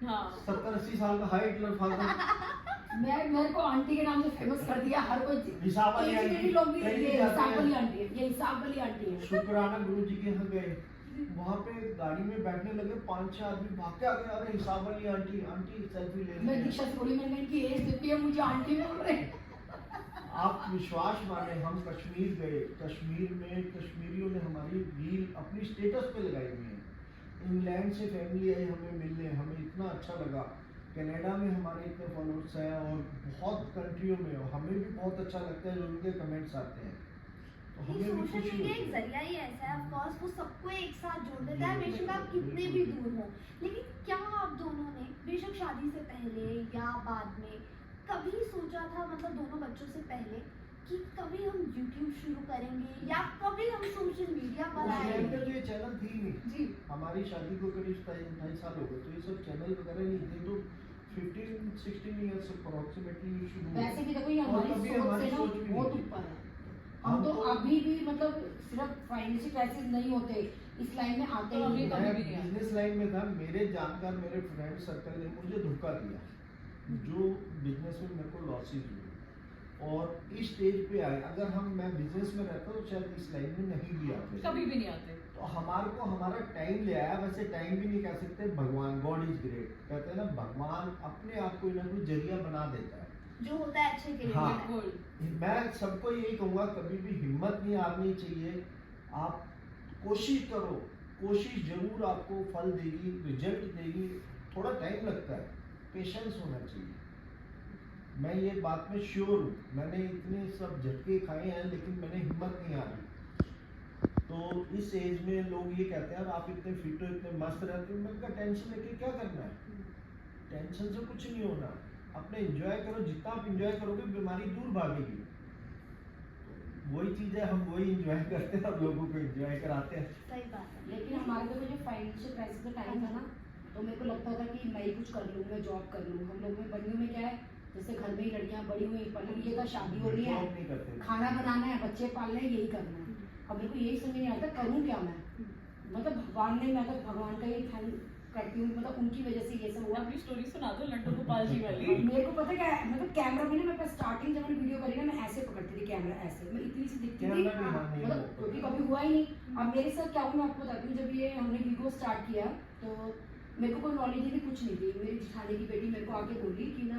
हाँ 70-80 साल का हाय हिटलर फादर, मेरे को आंटी के नाम से फेमस कर दिया हर कोई। हिसाब वाली एक आंटी, मेरी लोग भी कहीं ये जाते हिसाब हैं। वाली आंटी है, ये हिसाब वाली आंटी है। शुक्राना गुरु जी के यहाँ गए, वहाँ पे गाड़ी में बैठने लगे, 5-6 आदमी भाग के आ गए, अरे हिसाब वाली आंटी, आंटी सेल्फी ले मैं रही दीक्षा है। से बोली, मैंने इनकी एज देखी है, मुझे आंटी बोल रहे हैं। आप विश्वास माने, हम कश्मीर गए, कश्मीर में कश्मीरियों ने हमारी रील अपनी स्टेटस पे लगाई हुई है। इंग्लैंड से फैमिली आई हमें मिलने, हमें इतना अच्छा लगा। कनाडा में हमारे इतने फॉलोअर्स हैं और बहुत कंट्रियों में, और हमें भी बहुत अच्छा लगता है जो उनके कमेंट्स आते हैं, तो हमें भी सोशल खुशी मीडिया होती एक है। जरिया ही ऐसा है, ऑफ कोर्स वो सबको एक साथ जोड़ देता है, बेशक आप कितने भी दूर हो। लेकिन क्या आप दोनों ने बेशक शादी से पहले या बाद में कभी सोचा था, मतलब दोनों बच्चों से पहले, कि कभी हम YouTube शुरू करेंगे या कभी हम सोशल मीडिया पर उस टाइम पे आएंगे? तो ये चैनल थी ही नहीं। जी हमारी शादी को करीब 28 साल हो गए, तो ये सब चैनल वगैरह नहीं थे, तो 15-16 ईयर्स अप्रोक्सीमेटली शुरू हुए। वैसे भी देखो ये और हमारी कभी सोच हमारी से ना सोच भी नहीं बहुत थी। ऊपर है। हम तो अभी भी मतलब सिर्फ फाइनेंशियल क्राइसिस नहीं होते, इस लाइन में आते तो ही अभी नहीं। कभी मैं भी नहीं आया। बिजनेस लाइन में था, मेरे जानकार मेरे फ्रेंड सर्कल ने मुझे धोखा दिया, जो बिजनेस में मेरे को लॉसेज हुए, और इस स्टेज पे आए। अगर मैं बिजनेस में रहता तो शायद इस लाइन में नहीं भी आते। कभी भी नहीं आते। तो हमारे को हमारा टाइम ले आया, वैसे टाइम भी नहीं कह सकते, भगवान, गॉड इज ग्रेट, कहते हैं ना, भगवान अपने आप को ना कोई जरिया बना देता है। जो होता है अच्छे के लिए हाँ। होता है। बिल्कुल। मैं सबको यही कहूँगा, कभी भी हिम्मत नहीं हारनी चाहिए, आप कोशिश करो, कोशिश जरूर आपको फल देगी, रिजल्ट देगी, थोड़ा टाइम लगता है, पेशेंस होना चाहिए। मैं ये बात में श्योर हूँ, मैंने इतने सब झटके खाए हैं लेकिन मैंने हिम्मत नहीं हारी। तो इस एज में लोग ये कहते हैं आप इतने फिट हो, इतने मस्त रहते हो, मैंने कहा टेंशन लेके क्या करना है, टेंशन से कुछ नहीं होना, अपने एंजॉय करो, जितना आप एंजॉय करोगे बीमारी दूर भागेगी। वही चीज़ है, हम वही एंजॉय करते हैं, हम लोगों को एंजॉय कराते हैं। सही बात है। लेकिन हमारे को जो फाइनेंशियल क्राइसिस का टाइम था ना, तो मेरे को लगता था कि मैं ही कुछ कर लूँ, मैं जॉब कर लूँ। हम लोग में बनियों में क्या है, जैसे घर में ही लड़कियां बड़ी हुई, पढ़ लिखी का शादी हो रही जॉब है, नहीं करते। खाना बनाना है, बच्चे पालने हैं, यही करना है। अब मेरे को यही समझ नहीं आता करूँ क्या मैं। मतलब भगवान ने, मैं तो भगवान का ही थैंक करती हूँ, मतलब उनकी वजह से ये सब हुआ। अपनी स्टोरी सुना दो लड्डू गोपाल जी वाली। मेरे को पता क्या है, मतलब कैमरा भी ना, मैं स्टार्टिंग जब मैंने वीडियो करी ना, मैं ऐसे पकड़ती थी कैमरा, ऐसे मैं इतनी सी दिखती थी, कैमरा भी हाँ नहीं मतलब होता। क्योंकि कभी हुआ ही नहीं। अब मेरे साथ क्या हुआ मैं आपको बताती हूँ, जब ये हमने वीडियो स्टार्ट किया तो मेरे को कोई नॉलेज नहीं थी, कुछ नहीं थी। मेरी जिठानी की बेटी मेरे को आके बोली कि ना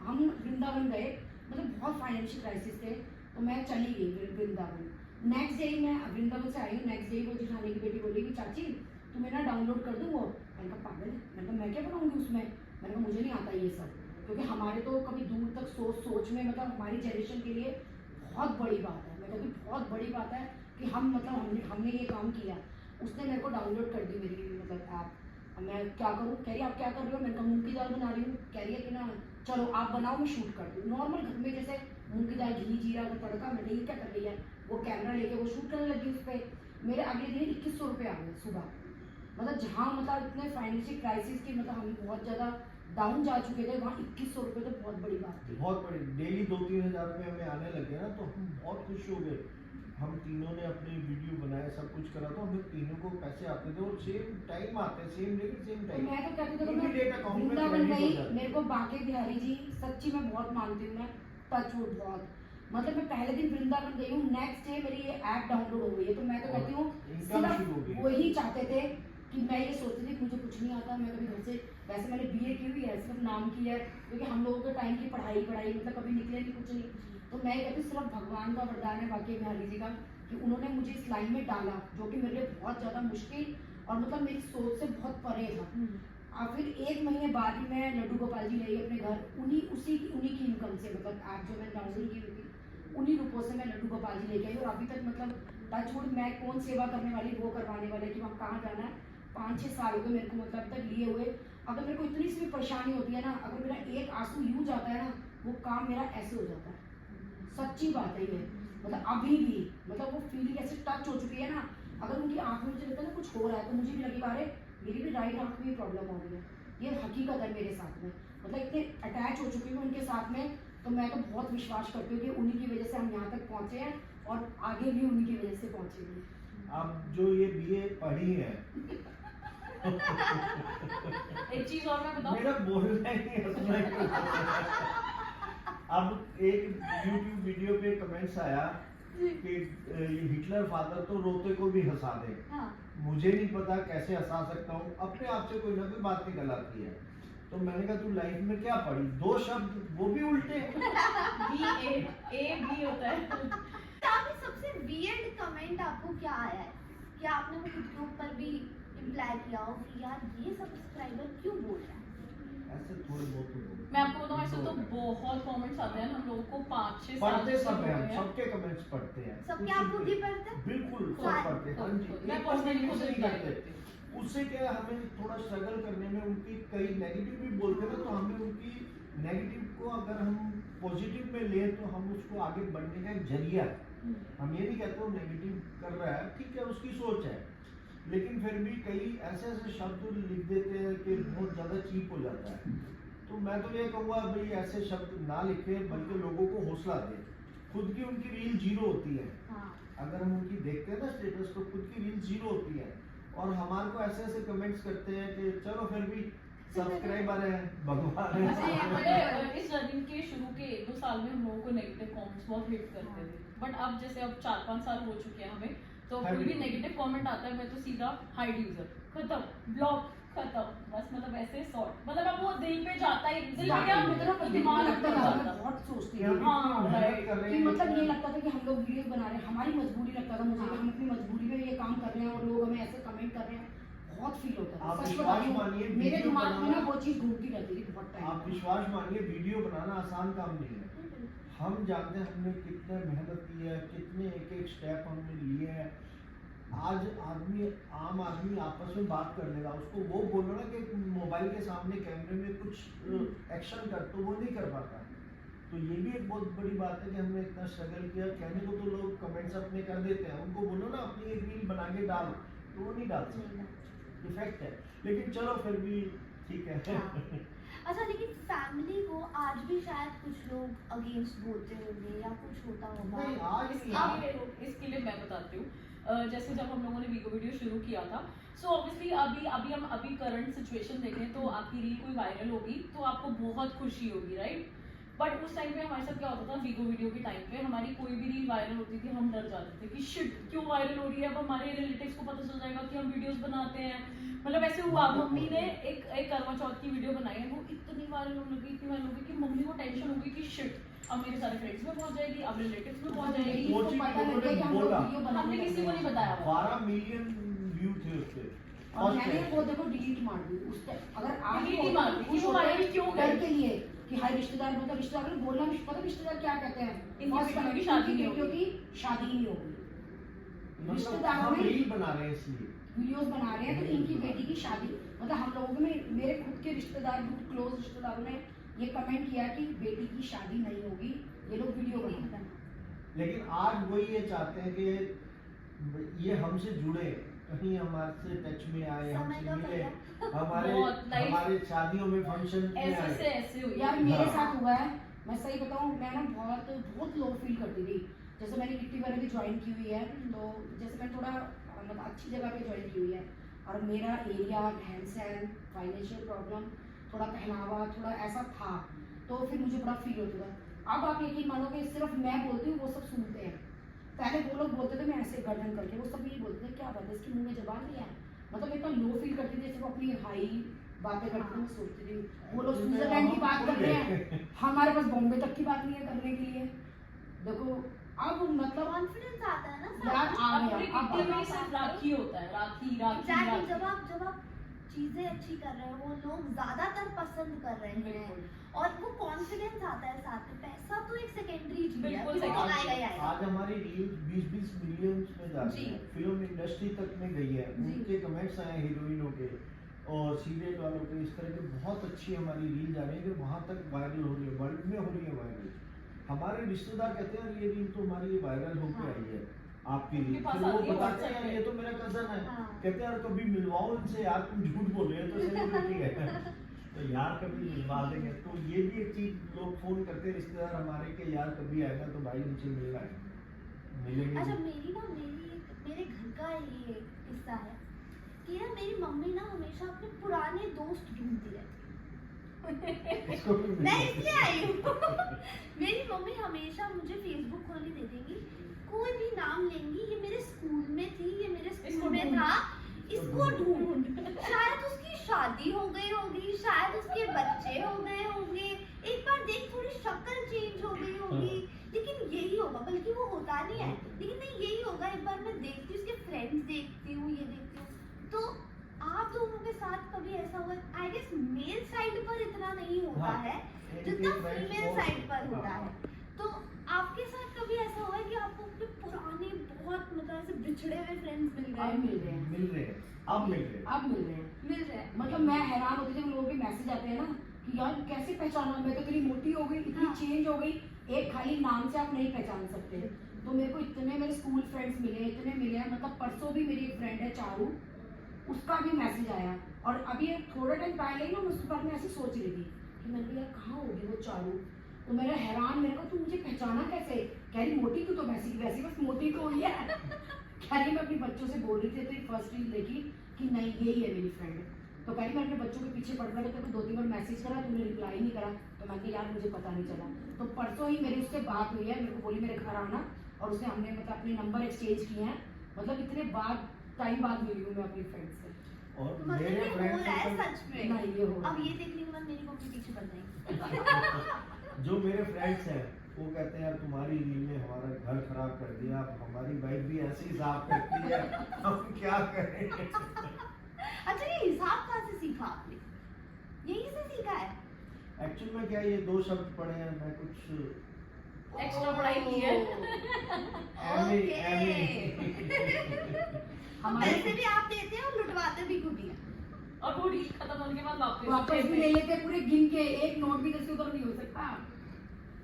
हम वृंदावन गए, मतलब बहुत फाइनेंशियल क्राइसिस थे, तो मैं चली गई वृंदावन। नेक्स्ट डे मैं वृंदावन से आई हूँ, नेक्स्ट डे वो जिठानी की बेटी बोली कि चाची तुम्हें ना डाउनलोड कर दूँ वो। मैंने कहा पागल है, मैंने कहा मैं क्या बनाऊँगी उसमें, मैंने कहा मुझे नहीं आता ये सब, क्योंकि हमारे तो कभी दूर तक सोच में, मतलब हमारी जनरेशन के लिए बहुत बड़ी बात है। मैं कहती बहुत बड़ी बात है कि हम, मतलब हमने ये काम किया। उसने मेरे को डाउनलोड कर दी मेरी मतलब ऐप। अब मैं क्या करूँ, कह रही आप क्या कर रही हो, मैंने कहा मूंग की दाल बना रही हूँ। कह रही है कि ना चलो आप बनाओ, मैं शूट कर दूँ। नॉर्मल घर में जैसे मूंग की दाल, घी, जीरा का तड़का, मैंने ये क्या कर रही है, वो कैमरा लेके वो शूट करने लगी उस पर। मेरे अगले दिन 2100 रुपये आ गए सुबह। मतलब जहाँ मतलब इतने फाइनेंशियल क्राइसिस की, मतलब हम बहुत ज़्यादा डाउन जा चुके थे, वहाँ 2100 रुपये तो बहुत बड़ी बात थी। बहुत बड़ी, डेली 2-3 हज़ार रुपये हमें आने लगे ना, तो हम बहुत खुश हो गए। हम तीनों ने अपनी वीडियो बनाए, सब कुछ करा, तो हमें तीनों को पैसे आते थे और सेम टाइम आते, सेम डे सेम तो टाइम। मैं तो कहती थी, तो Immediate मैं account में वृंदावन credit हो गई, जाता है। मेरे को बांके बिहारी जी सच्ची मैं बहुत मानती हूँ, मैं टच वुड बहुत, मतलब मैं पहले दिन वृंदावन गई हूँ, नेक्स्ट डे मेरी ये ऐप डाउनलोड हो गई है। तो मैं तो कहती हूँ इनकम शुरू हो गई। सिर्फ वही चाहते थे कि मैं ये सोचती थी कि मुझे कुछ नहीं आता, मैं कभी घर से, वैसे मैंने बीए की हुई है, सिर्फ नाम की है, क्योंकि हम लोगों के टाइम की पढ़ाई मतलब कभी निकले नहीं, कुछ नहीं। तो मैं कहती हूँ सिर्फ भगवान का वरदान है बांके बिहारी जी का, कि उन्होंने मुझे इस लाइन में डाला, जो कि मेरे लिए बहुत ज़्यादा मुश्किल और मतलब मेरी सोच से बहुत परे था। और फिर 1 महीने बाद ही मैं लड्डू गोपाल जी लाई अपने घर, उन्हीं की इनकम से, मतलब ऐप जो मैंने डाउनलोड की हुई थी उन्हीं रूपों से मैं लड्डू गोपाल जी लेके आई, और अभी तक मतलब टचवुड मैं कौन सेवा करने वाली वो करवाने वाले कि वहाँ कहाँ जाना है। 5-6 साल हो गए मेरे को मतलब अभी तक लिए हुए। अगर मेरे को इतनी सी भी परेशानी होती है ना, अगर मेरा एक आंसू यूँ जाता है ना, वो काम मेरा ऐसे हो जाता है। सच्ची बात है ये, मतलब अभी भी मतलब वो फीलिंग ऐसे टच हो चुकी है ना, अगर उनकी आँख में मुझे लगता है ना कुछ हो रहा है तो मुझे भी लगेगा अरे मेरी भी राइट आँख में प्रॉब्लम हो रही है। ये हकीकत है मेरे साथ में, मतलब इतने अटैच हो चुकी हूँ उनके साथ में। तो मैं तो बहुत विश्वास करती हूँ कि उन्हीं की वजह से हम यहाँ तक पहुँचे हैं और आगे भी उन्हीं की वजह से पहुँचेंगे। आप जो ये बीए पढ़ी है एक चीज और मैं बताऊं, मेरा बोलना ही हंसना ही अब एक YouTube वीडियो पे कमेंट्स आया कि ये हिटलर फादर तो रोते को भी हंसा दे। हाँ। मुझे नहीं पता कैसे हंसा सकता हूँ, अपने आप से कोई ना कोई बात निकल आती है। तो मैंने कहा तू लाइफ में क्या पढ़ी, 2 शब्द वो भी उल्टे। बी होता है। आपने सबसे वियर्ड कमेंट आपको क्या आया है कि आपने वो खुद के ऊपर भी इम्प्लाई किया हो कि यार ये सब्सक्राइबर क्यों बोल रहा है? ऐसे थोड़े बहुत तो लोग मैं आपको बताऊं, ऐसे तो बहुत कमेंट्स आते हैं, हम लोगों को 5-6 साल पढ़ते से सब हो हैं, गए हम हैं। सबके कमेंट्स पढ़ते हैं। सबके आप खुद ही पढ़ते हैं? बिल्कुल सब सारे। पढ़ते हैं। हाँ जी, मैं एक पर्सनली को खुद नहीं रिप्लाई करते। करती हूँ। उससे क्या है, हमें थोड़ा स्ट्रगल करने में उनकी कई नेगेटिव भी बोलते हैं ना, तो हमें उनकी नेगेटिव को अगर हम पॉजिटिव में ले तो हम उसको आगे बढ़ने का एक जरिया है। हम ये नहीं कहते वो नेगेटिव कर रहा है, ठीक है उसकी सोच है, लेकिन फिर भी कई ऐसे ऐसे शब्द लिख देते हैं कि बहुत ज़्यादा चीप हो जाता है। तो मैं तो ये कहूँगा भाई ऐसे शब्द ना लिखे, बल्कि लोगों को हौसला दें। खुद की उनकी रील 0 होती है, हाँ। अगर हम उनकी देखते हैं ना स्टेटस, तो खुद की रील 0 होती है और हमारे को ऐसे ऐसे कमेंट्स करते हैं कि चलो फिर भी सब्सक्राइबर है, भगवान है। इस जर्नी के शुरू के 1-2 साल में हम लोगों को नेगेटिव कमेंट्स बहुत हिट करते थे, बट अब जैसे अब 4-5 साल हो चुके हैं हमें, तो कोई भी नेगेटिव कमेंट आता है मैं तो सीधा हाइड यूजर, खत्म, ब्लॉक, खत्म, बस मतलब ऐसे सॉर्ट, मतलब अब वो दिल पे जाता ही, दिल पे क्या मतलब दिमाग लगता पे था, जाता मैं था। बहुत सोचती हम थी हाँ, इतनी मेहनत कर रहे कि हैं, मतलब ये लगता था कि हम लोग वीडियोस बना रहे हैं, हमारी मजबूरी लगता था मुझे कि हम अपनी मजबूरी में ये काम कर रहे हैं और लोग हमें ऐसे कमेंट कर रहे हैं, बहुत फील होता था। आप सच विश्वास बता रही मानिए, हूँ, मेरे वीडियो दिमाग में ना बनाना- वो चीज घूमती रहती थी बहुत टाइम। आप विश्वास मानिए, वीडियो बनाना आसान काम नहीं है। हम जानते हैं हमने कितने मेहनत की है, कितने एक एक स्टेप हमने लिए हैं। आज आम आदमी आपस में बात कर लेगा, उसको वो बोलो ना कि मोबाइल के सामने कैमरे में कुछ एक्शन कर, तो वो नहीं कर पाता। तो ये भी एक बहुत बड़ी बात है कि हमने इतना स्ट्रगल किया। कहने को तो लोग कमेंट्स अपने कर देते हैं, उनको बोलो ना अपनी एक रील बना के डाल, तो वो नहीं डाल सकते, डिफेक्ट है। लेकिन चलो फिर भी ठीक है। हाँ। अच्छा, लेकिन फैमिली को आज भी शायद कुछ लोग अगेंस्ट बोलते होंगे या कुछ होता होगा। नहीं, आज नहीं। इसके लिए मैं बताती हूँ, जैसे जब हम लोगों ने वीगो वीडियो शुरू किया था, सो ऑब्वियसली अभी करंट सिचुएशन देखें तो आपकी रील कोई वायरल होगी तो आपको बहुत खुशी होगी, राइट? बट उस टाइम पे हमारे साथ क्या होता था, वीगो वीडियो के टाइम पे हमारी कोई भी रील वायरल होती थी, हम डर जाते थे कि शिट क्यों वायरल हो रही है, अब हमारे रिलेटिव्स को पता चल जाएगा कि हम वीडियोस बनाते हैं। मतलब ऐसे हुआ, मम्मी ने एक करवा चौथ की वीडियो बनाई है, वो इतनी वायरल होने लगी, इतनी वायरल हो गई कि मम्मी को टेंशन हो गई कि शिट अब मेरे सारे फ्रेंड्स में पहुंच जाएगी, अब रिलेटिव्स में पहुंच जाएगी। वो तो चीज़ पता लग गया कि हम लोग बोला। वीडियो बनाने हमने किसी को नहीं बताया हुआ। 12 मिलियन व्यू थे उसपे। और मैंने वो देखो डिलीट मार दी उस टाइम। अगर आप Delete ही मार दी, खुश क्यों होते viral हैं, क्यों डर गई? के लिए कि हाय रिश्तेदार, मतलब रिश्तेदार को बोलना भी पता रिश्तेदार क्या कहते हैं, इनकी First बेटियों की comment, शादी इनकी नहीं बेटियों की शादी नहीं होगी। मतलब रिश्तेदारों हम में रील बना रहे हैं इसलिए। वीडियोस बना रहे हैं तो इनकी बेटी की शादी, मतलब हम लोगों में मेरे खुद के रिश्तेदार, क्लोज रिश्तेदारों ने ये कमेंट किया कि बेटी की शादी नहीं होगी, ये लोग वीडियो बनाते हैं। लेकिन आज वही ये चाहते हैं कि ये हमसे जुड़े, कहीं हमारे से टच में आए, समय हमसे तो मिले, भैया। हमारे बहुत life- हमारे शादियों में फंक्शन में ऐसे से आए। ऐसे हुई यार मेरे हाँ। साथ हुआ है, मैं सही बताऊं, मैं ना बहुत लो फील करती थी। जैसे मैंने किट्टी वगैरह भी ज्वाइन की हुई है, तो जैसे मैं थोड़ा मतलब अच्छी जगह पे ज्वाइन की हुई है, और मेरा एरिया, रहन सहन, फाइनेंशियल प्रॉब्लम, थोड़ा पहनावा थोड़ा ऐसा था, तो फिर मुझे बड़ा फील होता था। अब आप यकीन मानो कि सिर्फ मैं बोलती हूँ वो सब सुनते हैं। पहले वो लोग बोलते थे मैं ऐसे गर्दन करके, वो सब यही बोलते थे क्या बात है इसके मुंह में जबान नहीं है, मतलब इतना लो फील करती थी, सिर्फ अपनी हाई बातें करते थे। मैं सोचती थी वो लोग स्विट्जरलैंड की बात कर रहे हैं, हमारे पास बॉम्बे तक की बात नहीं है करने के लिए। देखो अब मतलब कॉन्फिडेंस आता है ना यार सर। आ अपनी गया, अब किट्टी में सिर्फ राखी होता है, राखी राखी एग्जैक्टली, राखी। जब आप चीजें अच्छी कर रहे हैं वो लोग ज्यादातर पसंद कर रहे हैं बिल्कुल। और वो कॉन्फिडेंस आता है साथ में। पैसा तो एक सेकेंडरी चीज है बिल्कुल कि वो secondary। आएगा ही आएगा। आज हमारी रील 20-20 मिलियन में जाती जी। है, फिल्म इंडस्ट्री तक में गई है, जी। उनके कमेंट्स आए हीरोइनों के और सीरियल वालों के, इस तरह के बहुत अच्छी हमारी रील जा रही है कि वहाँ तक वायरल हो रही है, वर्ल्ड में हो रही है वायरल। हमारे रिश्तेदार कहते हैं ये रील तो हमारी वायरल होके हाँ। आई है आपकी उनके रील, पास फिर वो आती है बताते हैं WhatsApp यार पे। ये तो मेरा कजन है, हाँ। कहते हैं यार कभी मिलवाओ इनसे यार, तुम झूठ बोल रहे हो तो सेलिब्रिटी है तो यार कभी मिलवा देंगे। तो ये भी एक चीज लोग फोन करते हैं रिश्तेदार हमारे के यार कभी आएगा तो भाई उनसे मिलना है, मिलेंगे। अच्छा मेरे घर का ये किस्सा है कि ना मेरी मम्मी ना हमेशा अपने पुराने दोस्त ढूंढती रहती इसको भी है। मैं इसलिए आई हूँ मेरी मम्मी हमेशा मुझे फेसबुक खोलने दे देंगी, कोई भी नाम लेंगी, ये मेरे स्कूल में थी, ये मेरे इसको स्कूल में ढूंढ। था, इसको ढूंढ। शायद उसकी शादी हो गई होगी, शायद उसके बच्चे हो गए होंगे, एक बार देख थोड़ी शक्ल चेंज हो गई होगी, लेकिन यही होगा, बल्कि वो होता नहीं है, लेकिन नहीं यही होगा। एक बार मैं देखती हूँ, उसके फ्रेंड्स देखती हूँ, ये देखती हूँ। तो आप दोनों के साथ कभी ऐसा हुआ? आई गेस मेल साइड पर इतना नहीं होता हाँ, है एक- जितना एक friends फीमेल बहुत- साइड पर होता हाँ। है। तो आपके साथ कभी ऐसा हुआ है कि आपको अपने पुराने बहुत मतलब ऐसे बिछड़े हुए फ्रेंड्स मिल अब गए? मिल रहे हैं, मिल रहे हैं, अब मिल रहे हैं। अब मिल रहे हैं। मिल रहे हैं मतलब मैं हैरान होती थी जब लोगों के मैसेज आते हैं ना कि यार कैसे पहचाना, मैं तो तेरी मोटी हो गई, इतनी हाँ। चेंज हो गई, एक खाली नाम से आप नहीं पहचान सकते। तो मेरे को इतने मेरे स्कूल फ्रेंड्स मिले, इतने मिले हैं, मतलब परसों भी मेरी एक फ्रेंड है चारू, उसका भी मैसेज आया। और अभी थोड़ा टाइम पहले ही ना मैं उसके बारे में ऐसे सोच रही थी कि मैंने कहा यार कहाँ होगी वो चारू। तो मेरा हैरान, मेरे को तू मुझे पहचाना कैसे? कह रही मोटी तू तो वैसी की वैसी, बस मोटी तो हुई है। कह रही मैं अपने बच्चों से बोल रही थी तो फर्स्ट रील देखी कि नहीं यही है मेरी फ्रेंड। तो कह रही मैं अपने बच्चों के पीछे पड़ रहा था, तो 2-3 बार मैसेज करा, तूने रिप्लाई नहीं करा। तो मैंने कहा यार मुझे पता नहीं चला। तो परसों ही मेरी उससे बात हुई है, मेरे को बोली मेरे घर आना, और उसने हमने मतलब अपने नंबर एक्सचेंज किए हैं। मतलब इतने बाद टाइम बाद मिली हूँ मैं अपनी फ्रेंड से। और मतलब मेरे ये हो फ्रेंड्स रहा है सच में। नहीं ये हो रहा अब है। ये देखने के बाद मेरी मम्मी पीछे पड़ जाएगी। जो मेरे फ्रेंड्स हैं वो कहते हैं यार तुम्हारी रील ने हमारा घर खराब कर दिया, अब हमारी वाइफ भी ऐसे ही साफ करती है, हम क्या करें। अच्छा ये हिसाब कहाँ से सीखा आपने? यहीं से सीखा है? एक्चुअली में क्या ये 2 शब्द पढ़े हैं, मैं कुछ एक्स्ट्रा पढ़ाई की है। हमारे पैसे भी आप देते हैं और लुटवाते भी खुद ही हैं। और वो डील खत्म होने के बाद वापस भी ले लेते हैं पूरे गिन के, एक नोट भी जैसे उधर नहीं हो सकता।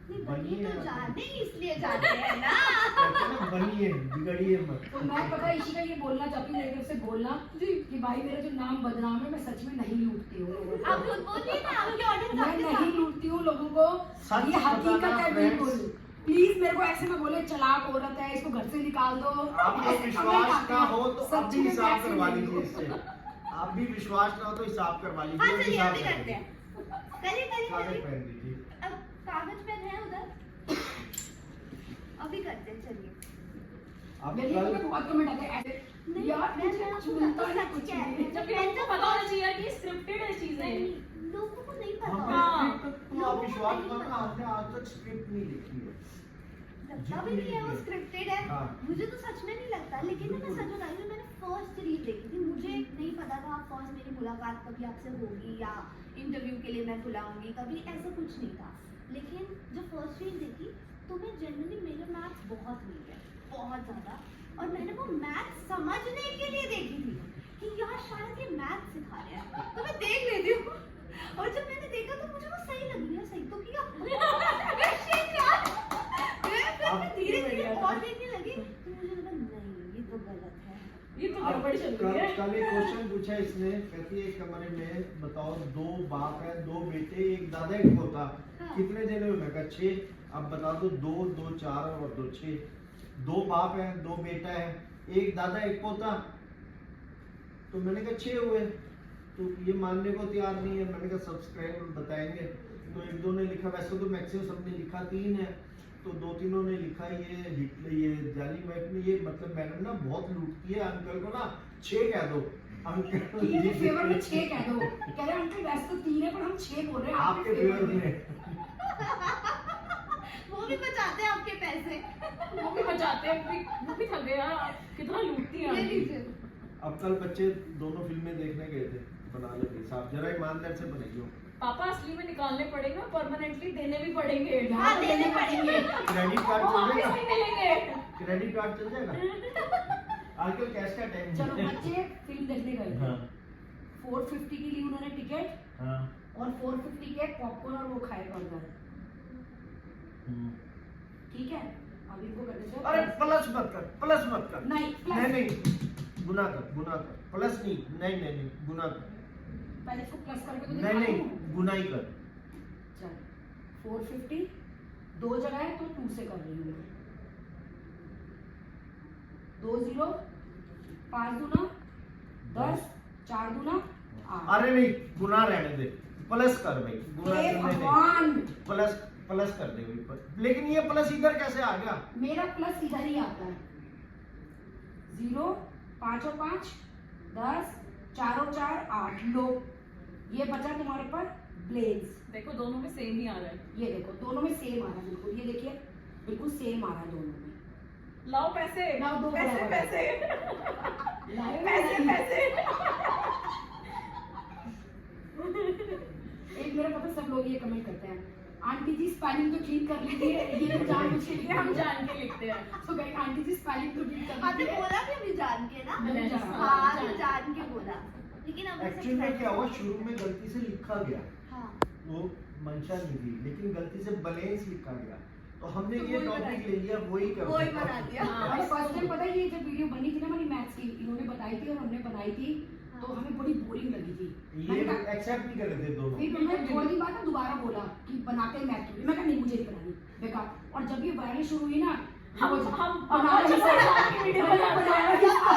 नहीं बनी बनी तो है। जाने इसलिए जाते हैं ना। कहते हैं ना बनिए बिगड़िए मत। तो मैं पता है इशिका ये बोलना चाहती हूँ मेरी तरफ से बोलना कि भाई मेरा जो नाम बदनाम है, मैं सच में नहीं लूटती हूँ लोगों को। आप खुद बोलिए ना, आपके ऑडियंस मैं आपके नहीं साथ लूटती हूँ लोगों को, सच ये हकीकत बताना है friends। बिल्कुल। प्लीज मेरे को ऐसे में बोले चलाक औरत है, इसको घर से निकाल दो, आपको ऐसे विश्वास comment ना आते हो हैं। तो सच अब भी में हिसाब पैसे करवा नहीं लीजिए दो। इससे। आप भी विश्वास ना हो तो हिसाब करवा लीजिए। हाँ चलिए हिसाब अभी कर करते लीजिए। हैं। करिए करिए कागज करिए। पेन दीजिए। अब कागज पेन है उधर? अभी करते हैं चलिए। अब मेरे कल को बहुत कमेंट आते हैं ऐसे, नहीं, यार मैं मुझे आपको मिलता नहीं सच कुछ कह रही भी। हूँ। जबकि हमको पता होना चाहिए कि स्क्रिप्टेड है चीजें। नहीं, लोगों को नहीं पता हमने हाँ। स्क्रिप्ट तो आप विश्वास करो ना, हमने आज तक स्क्रिप्ट नहीं लिखी है। लगता भी नहीं है वो स्क्रिप्टेड है। हाँ। मुझे तो सच में नहीं लगता, लेकिन ना मैं सच बता रही हूँ, मैंने फर्स्ट रील देखी थी, मुझे नहीं पता था फर्स्ट मेरी मुलाकात कभी आपसे होगी या इंटरव्यू के लिए मैं बुलाऊंगी, कभी ऐसा कुछ नहीं था। लेकिन जब फर्स्ट रील देखी तो मैं जनरली मेरे मैथ्स बहुत वीक है, बहुत ज़्यादा, और मैंने वो मैथ्स समझने के लिए देखी थी कि यार शायद ये मैथ्स सिखा रहे हैं, तो मैं देख लेती हूँ। और जब मैंने देखा तो मुझे वो सही लग रही है, सही तो किया। मैं धीरे धीरे और देखने लगी तो मुझे लगा नहीं ये तो गलत है। ये तो अब गड़बड़ चल रही है। कल एक क्वेश्चन पूछा इसने, कहती है एक कमरे में बताओ 2 बाप है 2 बेटे, एक दादा एक पोता, हाँ। कितने जने हो? मैं कहा 6। अब बता दो 2 2 4 और 2 6। 2 बाप है 2 बेटा है, एक दादा एक पोता, तो मैंने कहा 6 हुए। तो ये मानने को तैयार नहीं है। मैंने कहा सब्सक्राइब बताएंगे, तो 1-2 ने लिखा, वैसे तो मैक्सिमम सबने लिखा 3 है, तो 2-3 ने लिखा ये हिटलर, ये जाली वाइफ ने, ये मतलब मैडम ना बहुत लूटती है, अंकल को ना 6 कह दो। अंकल 3 के फेवर में 6 कह दो। कह रहे अंकल वैसे तो 3 है पर हम 6 बोल रहे हैं आपके फेवर में। वो भी बचाते हैं आपके पैसे। वो भी बचाते हैं, वो भी थक गए यार, कितना लूटती है ले आंटी। लीजिए। अब कल बच्चे दोनों फिल्में देखने गए थे, बना ले भाई साहब, जरा ईमानदार से बनाइयो। पापा असली में निकालने पड़ेंगे, परमानेंटली देने भी पड़ेंगे। हाँ, देने पड़ेंगे। क्रेडिट कार्ड वो चल वापस जाएगा? नहीं मिलेंगे। क्रेडिट कार्ड चल जाएगा? आजकल कैश का टाइम चलो बच्चे फिल्म देखने गए थे। हाँ 450 की ली उन्होंने टिकट हाँ और 450 के पॉपकॉर्न और वो खाए बर्गर। ठीक है, अब इनको कर देते अरे प्लस मत कर, प्लस मत कर। नहीं, प्लस। नहीं नहीं, गुना कर, प्लस नहीं, नहीं नहीं नहीं, गुना कर। पहले इसको प्लस करके तो नहीं दिखा नहीं, दूं। गुना ही कर। चल 450 दो जगह है तो 2 से कर रही हूँ मैं। 2 0 5 दूना 10 4 दूना 8। अरे नहीं, गुना रहने दे, प्लस कर भाई, गुना हे नहीं, भगवान, प्लस प्लस कर दे भाई। लेकिन ये प्लस इधर कैसे आ गया? मेरा प्लस इधर ही आता है। 0 5 और 5 10 4 और 4 8। लो ये बचा तुम्हारे पर ब्लेड्स। देखो दोनों में सेम ही आ रहा है। ये देखो दोनों में सेम आ रहा है, बिल्कुल ये देखिए बिल्कुल सेम आ रहा है दोनों में। लाओ पैसे, लाओ, दो पैसे बराबर। पैसे लाए पैसे नहीं। पैसे। एक मेरा पता सब लोग ये कमेंट करते हैं, आंटी जी स्पेलिंग तो ठीक कर लेती है, ये तो जानबूझ के ये हम जान के लिखते हैं। तो गई आंटी जी स्पेलिंग तो ठीक कर आपने लेती है। बोला भी अभी जान के ना? मैंने जान- हाँ, तो जान के बोला। लेकिन अब एक्चुअली में क्या हुआ, शुरू में गलती से लिखा गया, हाँ, वो मंशा नहीं थी, लेकिन गलती से बलेंस लिखा गया, तो हमने तो ये वही टॉपिक बना ले लिया, वही कर वही दिया। बना दिया। हाँ। और फर्स्ट टाइम पता है ये जब वीडियो बनी थी ना हमारी मैथ्स की, इन्होंने बताई थी और हमने बनाई थी, तो हमें बड़ी बोरिंग लगी थी। ये मैंने कहा- एक्सेप्ट नहीं कर रहे थे दोनों। फिर उन्होंने थोड़ी दिन बाद ना दोबारा बोला कि बनाते हैं मैथ की। मैं कहा नहीं मुझे नहीं बनानी, बेकार। और जब ये बनानी शुरू हुई ना हम बनाना ही था। वीडियो बनाना ही था।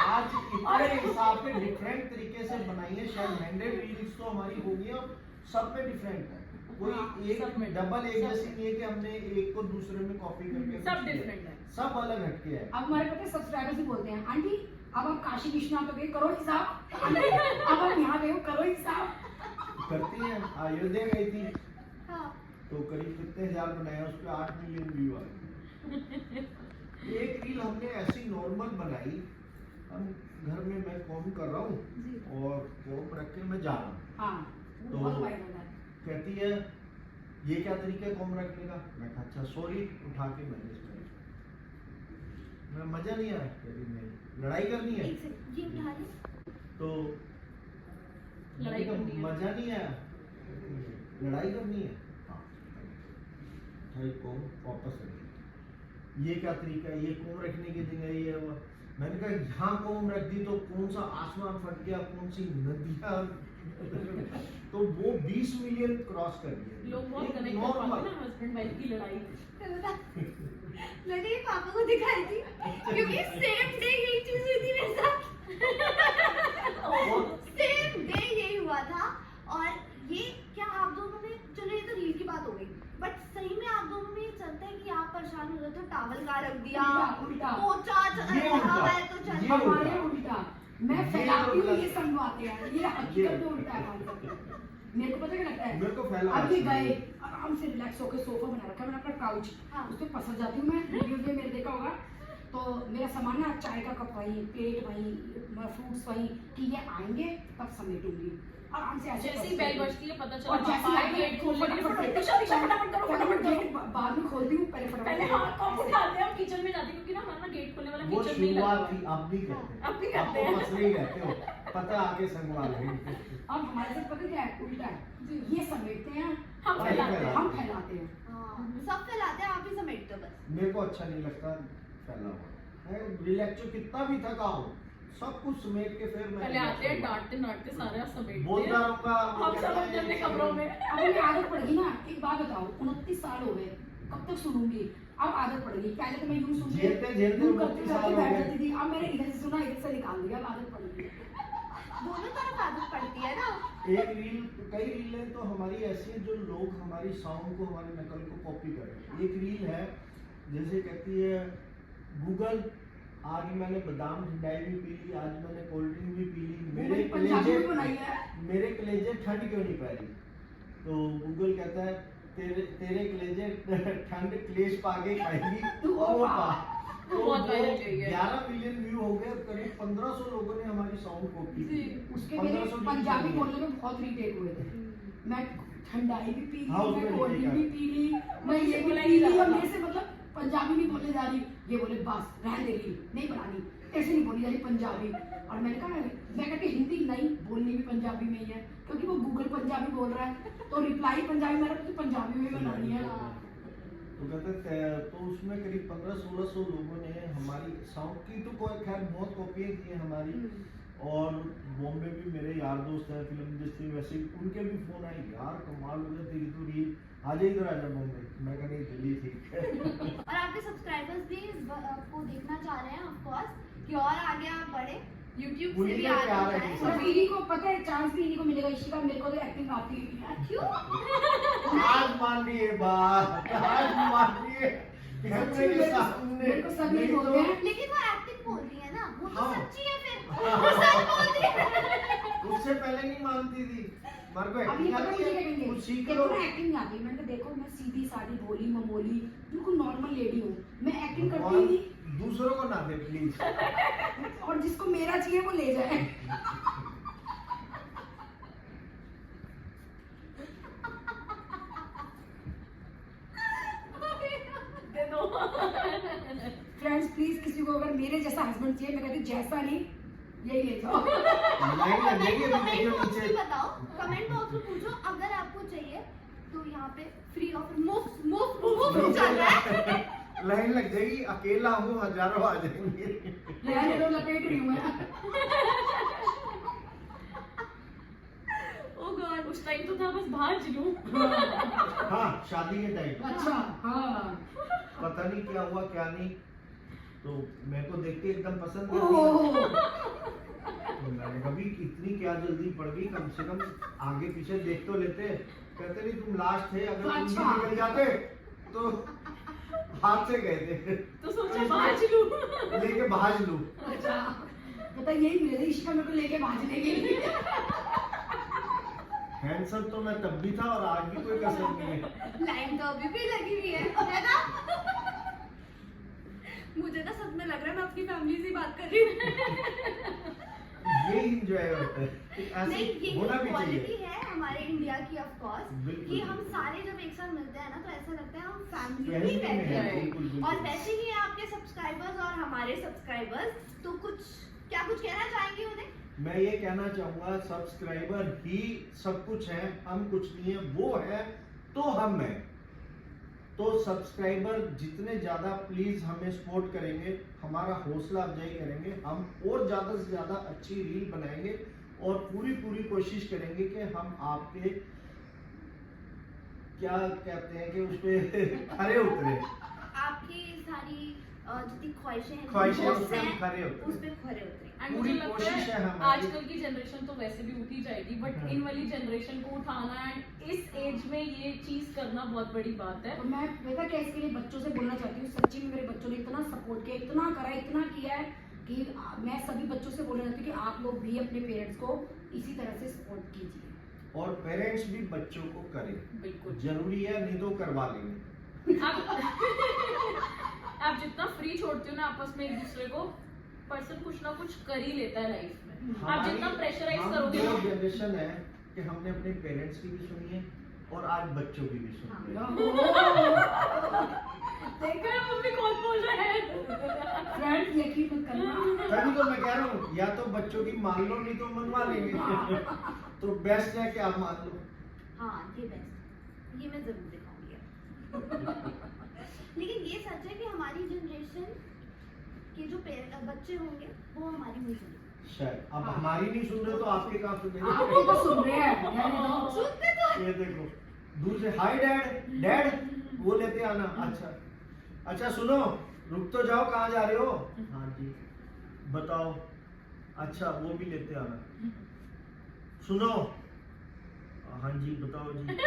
आज इतने हिसाब के डिफरेंट तरीके से बनाई है, शायद 100 रील्स तो हमारी हो गई और सब में डिफरेंट है। कोई हाँ, एक सब में डबल एक सब जैसी नहीं है कि हमने एक को दूसरे में कॉपी करके सब कुछ किया। डिफरेंट है। सब अलग हटके है। अब हमारे पता सब्सक्राइबर्स ही बोलते हैं आंटी अब आप काशी विश्वनाथ हो गए, करो हिसाब। आंटी, अब आप यहाँ गए हो, करो हिसाब। करती हैं, अयोध्या गई थी हाँ, तो करीब कितने हजार बनाया, उस पे 8 मिलियन व्यू आए। एक रील हमने ऐसी नॉर्मल बनाई, हम घर में मैं कॉम कर रहा हूँ और कॉम रख के मैं जा रहा हूँ, हाँ, वो तो- बहुत वायरल है। कहती है ये क्या तरीका है कॉम रखने का? मैं कहा अच्छा सॉरी, उठा के मैनेज कर। मैं मजा नहीं आया, कहती नहीं, लड़ाई करनी है एक सेकंड, ये उठा ले। तो लड़ाई मैंने कहा, करनी है। मजा नहीं आया, लड़ाई करनी है। हाँ, भाई कॉम वापस रखी। ये क्या तरीका है, ये कॉम रखने की जगह ये वो। मैंने कहा यहाँ कॉम रख दी तो कौन सा आसमान फट गया, कौन सी नदियाँ तो वो 20 मिलियन क्रॉस कर दिया। लोग बहुत एक कनेक्ट कर normal- पाते हैं ना हस्बैंड वाइफ की लड़ाई। मैंने ये पापा को दिखाई थी क्योंकि सेम डे यही चीज हुई थी मेरे साथ। सेम डे यही हुआ था। और ये क्या आप दोनों में, चलो ये तो रील की बात हो गई, बट सही में आप दोनों में ये चलता है कि आप परेशान हो जाते हो, टावल कहाँ रख दिया, उल्टा। पोछा ये उल्टा। हवा है तो चल ये उल्टा। हमारे उल्टा, मैं ये फैलाती हूँ, उल्टा। ये समझाते हैं, ये हकीकत में उल्टा है हमारे साथ। मेरे को पता क्या लगता है, मेरे को फैला अब ये गए आराम से रिलैक्स होकर सोफा बना रखा है मैंने अपना काउच, हाँ। उस पर पसर जाती हूँ मैं। वीडियो में मेरे देखा होगा तो मेरा सामान ना, चाय का कप वहीं, प्लेट वहीं, फ्रूट्स वहीं, कि ये आएंगे तब समेटूंगी आराम से। ऐसे जैसे ही बेल बजती है पता चला और जैसे पापा गेट खोलने के लिए फटाफट करो फटाफट गेट बाद में खोलती हूँ, पहले पहले फटाफट हाथ कॉप उठाते हैं, हम किचन में जाते हैं क्योंकि ना हमारा ना गेट खोलने वाला वो किचन में ही लगा शुरुआत हुआ थी, है। अब भी करते हैं। अब भी करते हैं। अब तो मसले ही रहते हो, पता आके संगवा लेंगे। अब हमारे साथ पता क्या है, उल्टा है, ये समेटते हैं हम और फैलाते हैं। हम फैलाते हैं। हाँ, सब फैलाते हैं, आप ही समेटते हो बस। मेरे को अच्छा नहीं लगता फैला हुआ। रिलैक्सो कितना भी थका हो, सब कुछ समेट के फिर मैं पहले आते हैं डांटते डांटते सारा समेटते बोलता हैं। रहूंगा। हम सब अपने अपने कमरों में। अब हमें आदत पड़ गई ना, एक बात बताओ, 29 साल हो गए, कब तक सुनूंगी? अब आदत पड़ गई। पहले तो मैं यूं सुनती झेलते झेलते यूं 29 करते साल करते हो बैठ गए। जाती थी। अब मैंने इधर से सुना, इधर से निकाल दिया, अब आदत पड़ गई। दोनों तरफ आदत पड़ती है ना। एक रील, कई रीलें तो हमारी ऐसी हैं जो लोग हमारी साउंड को, हमारी नकल को कॉपी कर रहे हैं। एक रील है जैसे कहती है गूगल, आज मैंने बादाम ठंडाई भी पी ली, आज मैंने कोल्ड ड्रिंक भी पी ली, मेरे पंजाबी कलेजे में बनाई है। मेरे कलेजे ठंड क्यों नहीं पै रही? तो गूगल कहता है तेरे तेरे कलेजे ठंड क्लेश पाके खाएगी तू और वो पा। पा। तो बहुत वायरल गई है। 11 मिलियन व्यू हो गए, करीब 1500 लोगों ने हमारी साउंड कॉपी की है। उसके मेरे 1500 पंजाबी views बोलने में बहुत रीटेक हुए थे। मैं ठंडाई भी पी ली, हाँ, मैं उसमें कोल्ड retake भी पी ली, मैं ये भी बोला पी ही ली नहीं और जाता। मेरे से मतलब पंजाबी नहीं बोलने जा रही। ये बोले बस रहने दे रही, नहीं बनानी, ऐसे नहीं बोली जा रही पंजाबी। और मैंने कहा मैं कहती हिंदी नहीं बोलनी भी पंजाबी में ही है, क्योंकि वो गूगल पंजाबी बोल रहा है तो रिप्लाई पंजाबी में तो पंजाबी में बनानी है। तो कहते तो उसमें करीब 1500-1600 लोगों ने हमारी साउंड की तो खैर बहुत कॉपियाँ की हैं हमारी। और बॉम्बे भी मेरे यार दोस्त हैं फिल्म इंडस्ट्री, वैसे उनके भी फोन आए, यार कमाल हो गया तेरी तो रील, आजा इधर आजा बॉम्बे। मैं कहा नहीं जल्दी ठीक है। और आपके सब्सक्राइबर्स भी आपको देखना चाह रहे हैं ऑफ कोर्स कि और आगे आप बढ़े, YouTube से उन्हीं भी का आगे प्यार है बढ़े। कि और इन्हीं को पता है चांस भी इन्हीं को मिलेगा। इशिका मेरे को तो एक्टिंग आती ही नहीं है। क्यों? आज मान लिए बात, आज मान लिए कैमरे के सामने मेरे को सब नहीं यही तो- बोलते हैं। लेकिन वो एक्टिंग बोल रही है ना, वो तो हाँ। सच्ची है फिर। वो सच बोल रही है। उससे पहले नहीं मानती थी, मेरे को अब ये एक्टिंग पता आती मुझे क्या है, कहेंगे, कुछ सीख देखो लो। ना एक्टिंग नहीं आती। मैंने कहा देखो मैं सीधी सादी भोली ममोली बिल्कुल नॉर्मल लेडी हूँ, मैं एक्टिंग करती ही नहीं। दूसरों को ना दे प्लीज। और जिसको मेरा चाहिए वो ले जाए। दे दो। फ्रेंड्स प्लीज किसी को अगर मेरे जैसा हस्बैंड चाहिए, मैं कहती हूँ जैसा नहीं यही ले जाओ। लाइन लग जाएगी अभी कमेंट देखियो बॉक्स में नीचे। बताओ, कमेंट बॉक्स में पूछो अगर आपको चाहिए तो यहाँ पे फ्री ऑफ मुफ्त मुफ्त मुफ्त चल रहा है। लाइन लग जाएगी, अकेला हूँ हजारों आ जाएंगे। रहने दो, लपेट रही हूँ मैं। ओ गॉड, उस टाइम तो था बस भाज लूं। हाँ शादी के टाइम अच्छा हाँ। पता नहीं क्या हुआ क्या नहीं, तो मेरे को देख के एकदम पसंद कर ओह, दिया। तो मैंने कभी इतनी क्या जल्दी पड़ गई, कम से कम आगे पीछे देख तो लेते। कहते नहीं तुम लास्ट थे, अगर तुम भी अच्छा। निकल जाते तो हाथ से गए थे, तो सोचा भाज लूं। लेके भाज लूं। अच्छा पता यही मिले थे इशिका मेरे को लेके भाजने के लिए। हैंडसम तो मैं तब भी था और आज भी कोई कसर नहीं है। लाइन तो अभी भी लगी हुई है ना? मुझे ना सच में लग रहा है मैं अपनी फैमिली से बात कर रही हूँ। ये इंजॉय होता है, नहीं, ऐसे ये होना भी क्वालिटी चाहिए। है हमारे इंडिया की ऑफ कोर्स बिल्कुल। कि हम सारे जब एक साथ मिलते हैं ना तो ऐसा लगता है हम फैमिली Family ही में बैठे है, हैं। बिल्कुल, बिल्कुल। और वैसे ही आपके सब्सक्राइबर्स और हमारे सब्सक्राइबर्स, तो कुछ कहना चाहेंगे उन्हें? मैं ये कहना चाहूंगा सब्सक्राइबर ही सब कुछ है, हम कुछ नहीं है, वो है तो हम है। तो सब्सक्राइबर जितने ज्यादा प्लीज हमें सपोर्ट करेंगे, हमारा हौसला अफजाई करेंगे, हम और ज्यादा से ज्यादा अच्छी रील बनाएंगे और पूरी कोशिश करेंगे कि हम आपके क्या कहते हैं कि उस पे खरे उतरे। आपकी सारी जितनी ख्वाहिशें ख्वाहिशें hopes उस पे हम हैं, खरे उतरे। उस पे खरे उतरे। एंड पूरी मुझे लगता कोशिश है है हमारी। आजकल की जनरेशन तो वैसे भी उठी जाएगी, बट हाँ। इन वाली जनरेशन को उठाना एंड इस एज में ये चीज करना बहुत बड़ी बात है। तो मैं पता क्या इसके लिए बच्चों से बोलना चाहती हूँ, सच्ची में मेरे बच्चों ने इतना सपोर्ट किया, इतना करा, इतना किया है कि मैं सभी बच्चों से बोलना चाहती हूँ कि आप लोग भी अपने पेरेंट्स को इसी तरह से सपोर्ट कीजिए। और पेरेंट्स भी बच्चों को करें, बिल्कुल। जरूरी है, नहीं तो करवा लेंगे। आप जितना फ्री छोड़ते हो ना आपस में एक दूसरे को, पर्सन कुछ ना कुछ कर ही लेता है लाइफ में। आप जितना प्रेशराइज करोगे हम ना, दो जनरेशन है कि हमने अपने पेरेंट्स की भी सुनी है और आज बच्चों की भी सुनी है। देख रहे हो मम्मी कौन बोल रहा है। फ्रेंड यकीन मत करना, तभी तो मैं कह रहा हूँ, या तो बच्चों की मान लो, नहीं तो मनवा लेंगे। तो बेस्ट है कि आप मान लो। हाँ ये बेस्ट, ये मैं जरूर दिखाऊंगी। लेकिन ये सच है कि हमारी जनरेशन के जो बच्चे होंगे वो हमारी नहीं सुनेंगे। शायद अब हाँ। हमारी नहीं सुन रहे तो आपके कहाँ सुनेंगे? आपको तो सुन रहे हैं, रहने दो। सुनते तो ये देखो दूर से हाय डैड, डैड वो लेते आना। अच्छा अच्छा सुनो, रुक तो जाओ, कहाँ जा रहे हो? हाँ जी बताओ। अच्छा वो भी लेते आना। सुनो, हाँ जी बताओ जी।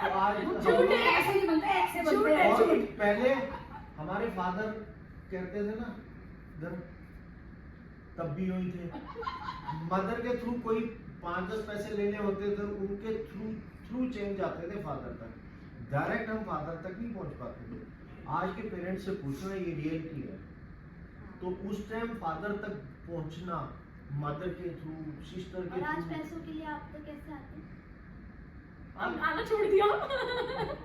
तो आज झूठ है, ऐसे नहीं बनते, ऐसे बनते हैं। और पहले हमारे फादर कहते थे ना इधर, तब भी वही थे। मदर के थ्रू कोई 5-10 पैसे लेने होते थे, उनके थ्रू चेंज जाते थे फादर तक, डायरेक्ट हम फादर तक नहीं पहुंच पाते थे। आज के पेरेंट्स से पूछना, ये रियलिटी है। तो उस टाइम फादर तक पहुंचना मदर के थ्रू, सिस्टर के और आज थ्रू। पैसों के लिए आप तो कैसे आते हैं? आना छोड़ दिया।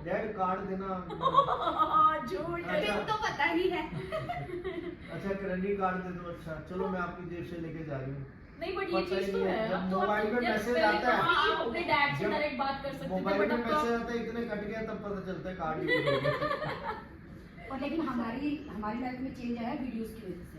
डैड कार्ड देना। झूठ। अच्छा। पिन तो पता ही है। अच्छा क्रेडिट कार्ड दे दो। अच्छा चलो मैं आपकी जेब से लेके जा रही हूँ। नहीं बट ये पता ही चीज तो नहीं है। है, जब अब तो मोबाइल में जब मैसेज पहले आता है, कहाँ आप अपने डैड से जब डायरेक्ट बात कर सकते थे मोबाइल बट में अब तो मैसेज आता है इतने कट गया तब पता चलता है कार्ड ही नहीं है। और लेकिन हमारी लाइफ में चेंज आया वीडियोस की वजह से,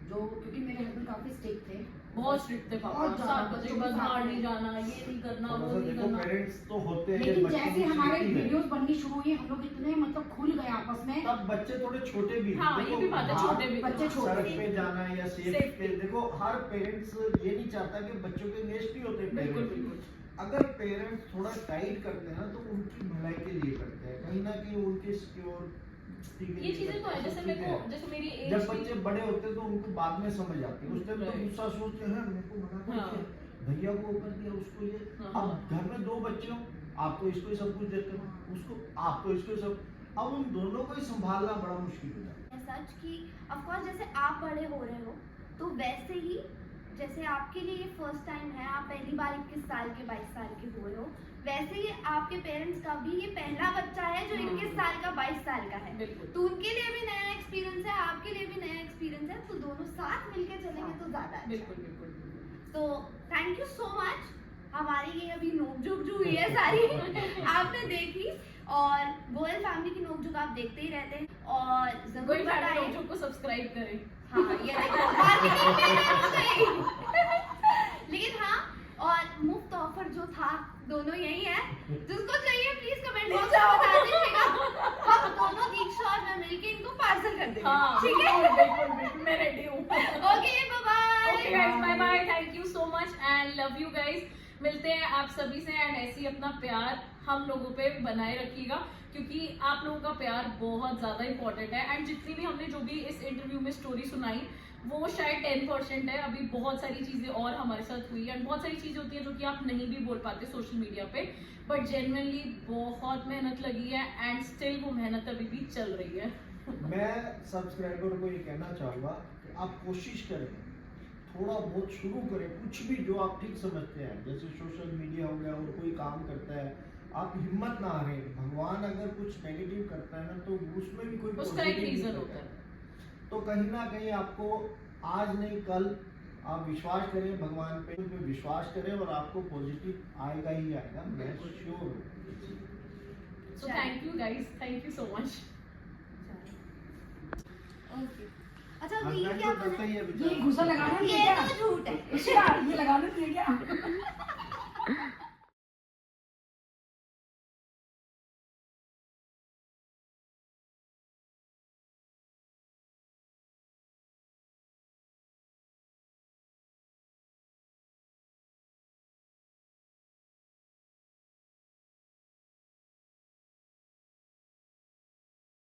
जो क्योंकि मेरे हस्बैंड काफी स्ट्रिक्ट थे। बहुत स्ट्रिक्ट थे पापा। बहुत ज्यादा, 7 बजे के बाद बाहर नहीं जाना, ये नहीं करना, थोड़ा वो सा नहीं देखो करना। पेरेंट्स तो होते हैं लेकिन बच्चों जैसे की हमारे safety है। वीडियोस बननी शुरू हुई, हम लोग इतने मतलब खुल गए आपस में। तब बच्चे थोड़े छोटे भी थे। हाँ, ये देखो, भी बात है, बाहर छोटे भी थे। बच्चे छोटे सड़क थे। पे जाना है या सेफ Safety। पे, देखो हर पेरेंट्स ये नहीं चाहता कि बच्चों के नेस्ट ही होते बिल्कुल पेरेंट्स। बिल्कुल। अगर पेरेंट्स थोड़ा टाइट करते हैं ना तो उनकी भलाई के लिए करते हैं, कहीं ना कहीं उनके सिक्योर ये चीजें तो है। जैसे मेरे को, जैसे मेरी एज जब बच्चे बड़े होते हैं तो उनको बाद में समझ आती है, उस टाइम तो Right। गुस्सा सोचते हैं मेरे को मना कर हाँ। दिया, भैया को कर दिया, उसको ये। हाँ। अब घर में 2 बच्चे हो, आप तो इसको ही सब कुछ देते हो, उसको आप तो इसको ही सब, अब उन दोनों को ही संभालना बड़ा मुश्किल हो जाता है। सच कि ऑफ कोर्स जैसे आप बड़े हो रहे हो तो वैसे ही जैसे आपके लिए ये फर्स्ट टाइम है, आप पहली बार 21 साल के 22 साल के हो रहे हो, वैसे ही आपके पेरेंट्स का भी ये पहला बच्चा है जो 21 साल का 22 साल का है। बिल्कुल। तो उनके लिए भी नया एक्सपीरियंस है, आपके लिए भी नया एक्सपीरियंस है, तो दोनों साथ मिलके चलेंगे तो ज्यादा अच्छा है। बिल्कुल बिल्कुल। तो थैंक यू सो मच। हमारी ये अभी नोकझोंक जो हुई है सारी आपने देखी, और गोयल फैमिली की नोकझोंक आप देखते ही रहते हैं और जरूर कोई बताएं। लोगों को सब्सक्राइब करें। हाँ ये देखो marketing में सही। लेकिन हाँ, और मुफ्त ऑफर जो था दोनों यही है, जिसको चाहिए प्लीज कमेंट बॉक्स में बता दीजिएगा, हम दोनों दीक्षा और मैं मिलके इनको पार्सल कर देंगे। हाँ ठीक है, बिल्कुल बिल्कुल, मैं रेडी हूँ। Okay bye okay guys, bye bye, thank you so much and love you guys. मिलते हैं आप सभी से एंड ऐसे ही अपना प्यार हम लोगों पे बनाए रखिएगा, क्योंकि आप लोगों का प्यार बहुत ज़्यादा इंपॉर्टेंट है। एंड जितनी भी हमने जो भी इस इंटरव्यू में स्टोरी सुनाई वो शायद 10% है। अभी बहुत सारी चीज़ें और हमारे साथ हुई एंड बहुत सारी चीज़ें होती हैं जो कि आप नहीं भी बोल पाते सोशल मीडिया पे, बट जेन्युइनली बहुत मेहनत लगी है एंड स्टिल वो मेहनत अभी भी चल रही है। मैं सब्सक्राइबर को ये कहना चाहूँगा कि आप कोशिश करें, थोड़ा बहुत शुरू करें, कुछ भी जो आप ठीक समझते हैं, जैसे सोशल मीडिया हो गया और कोई काम करता है, आप हिम्मत ना हारें। भगवान अगर कुछ नेगेटिव करता है ना तो उसमें भी कोई उसका एक positive रीजन नहीं होता है। तो कहीं ना कहीं आपको आज नहीं कल आप विश्वास करें, भगवान पे विश्वास करें और आपको पॉजिटिव आएगा ही आएगा, मैं श्योर हूँ। So thank you guys, thank you so much. Okay. अच्छा तो ये हस्बैंड क्या तो करता बना? ही है ये बेचारा। घुसा लगाना नहीं है ये क्या? तो झूठ है। इसका ये लगाना नहीं है क्या?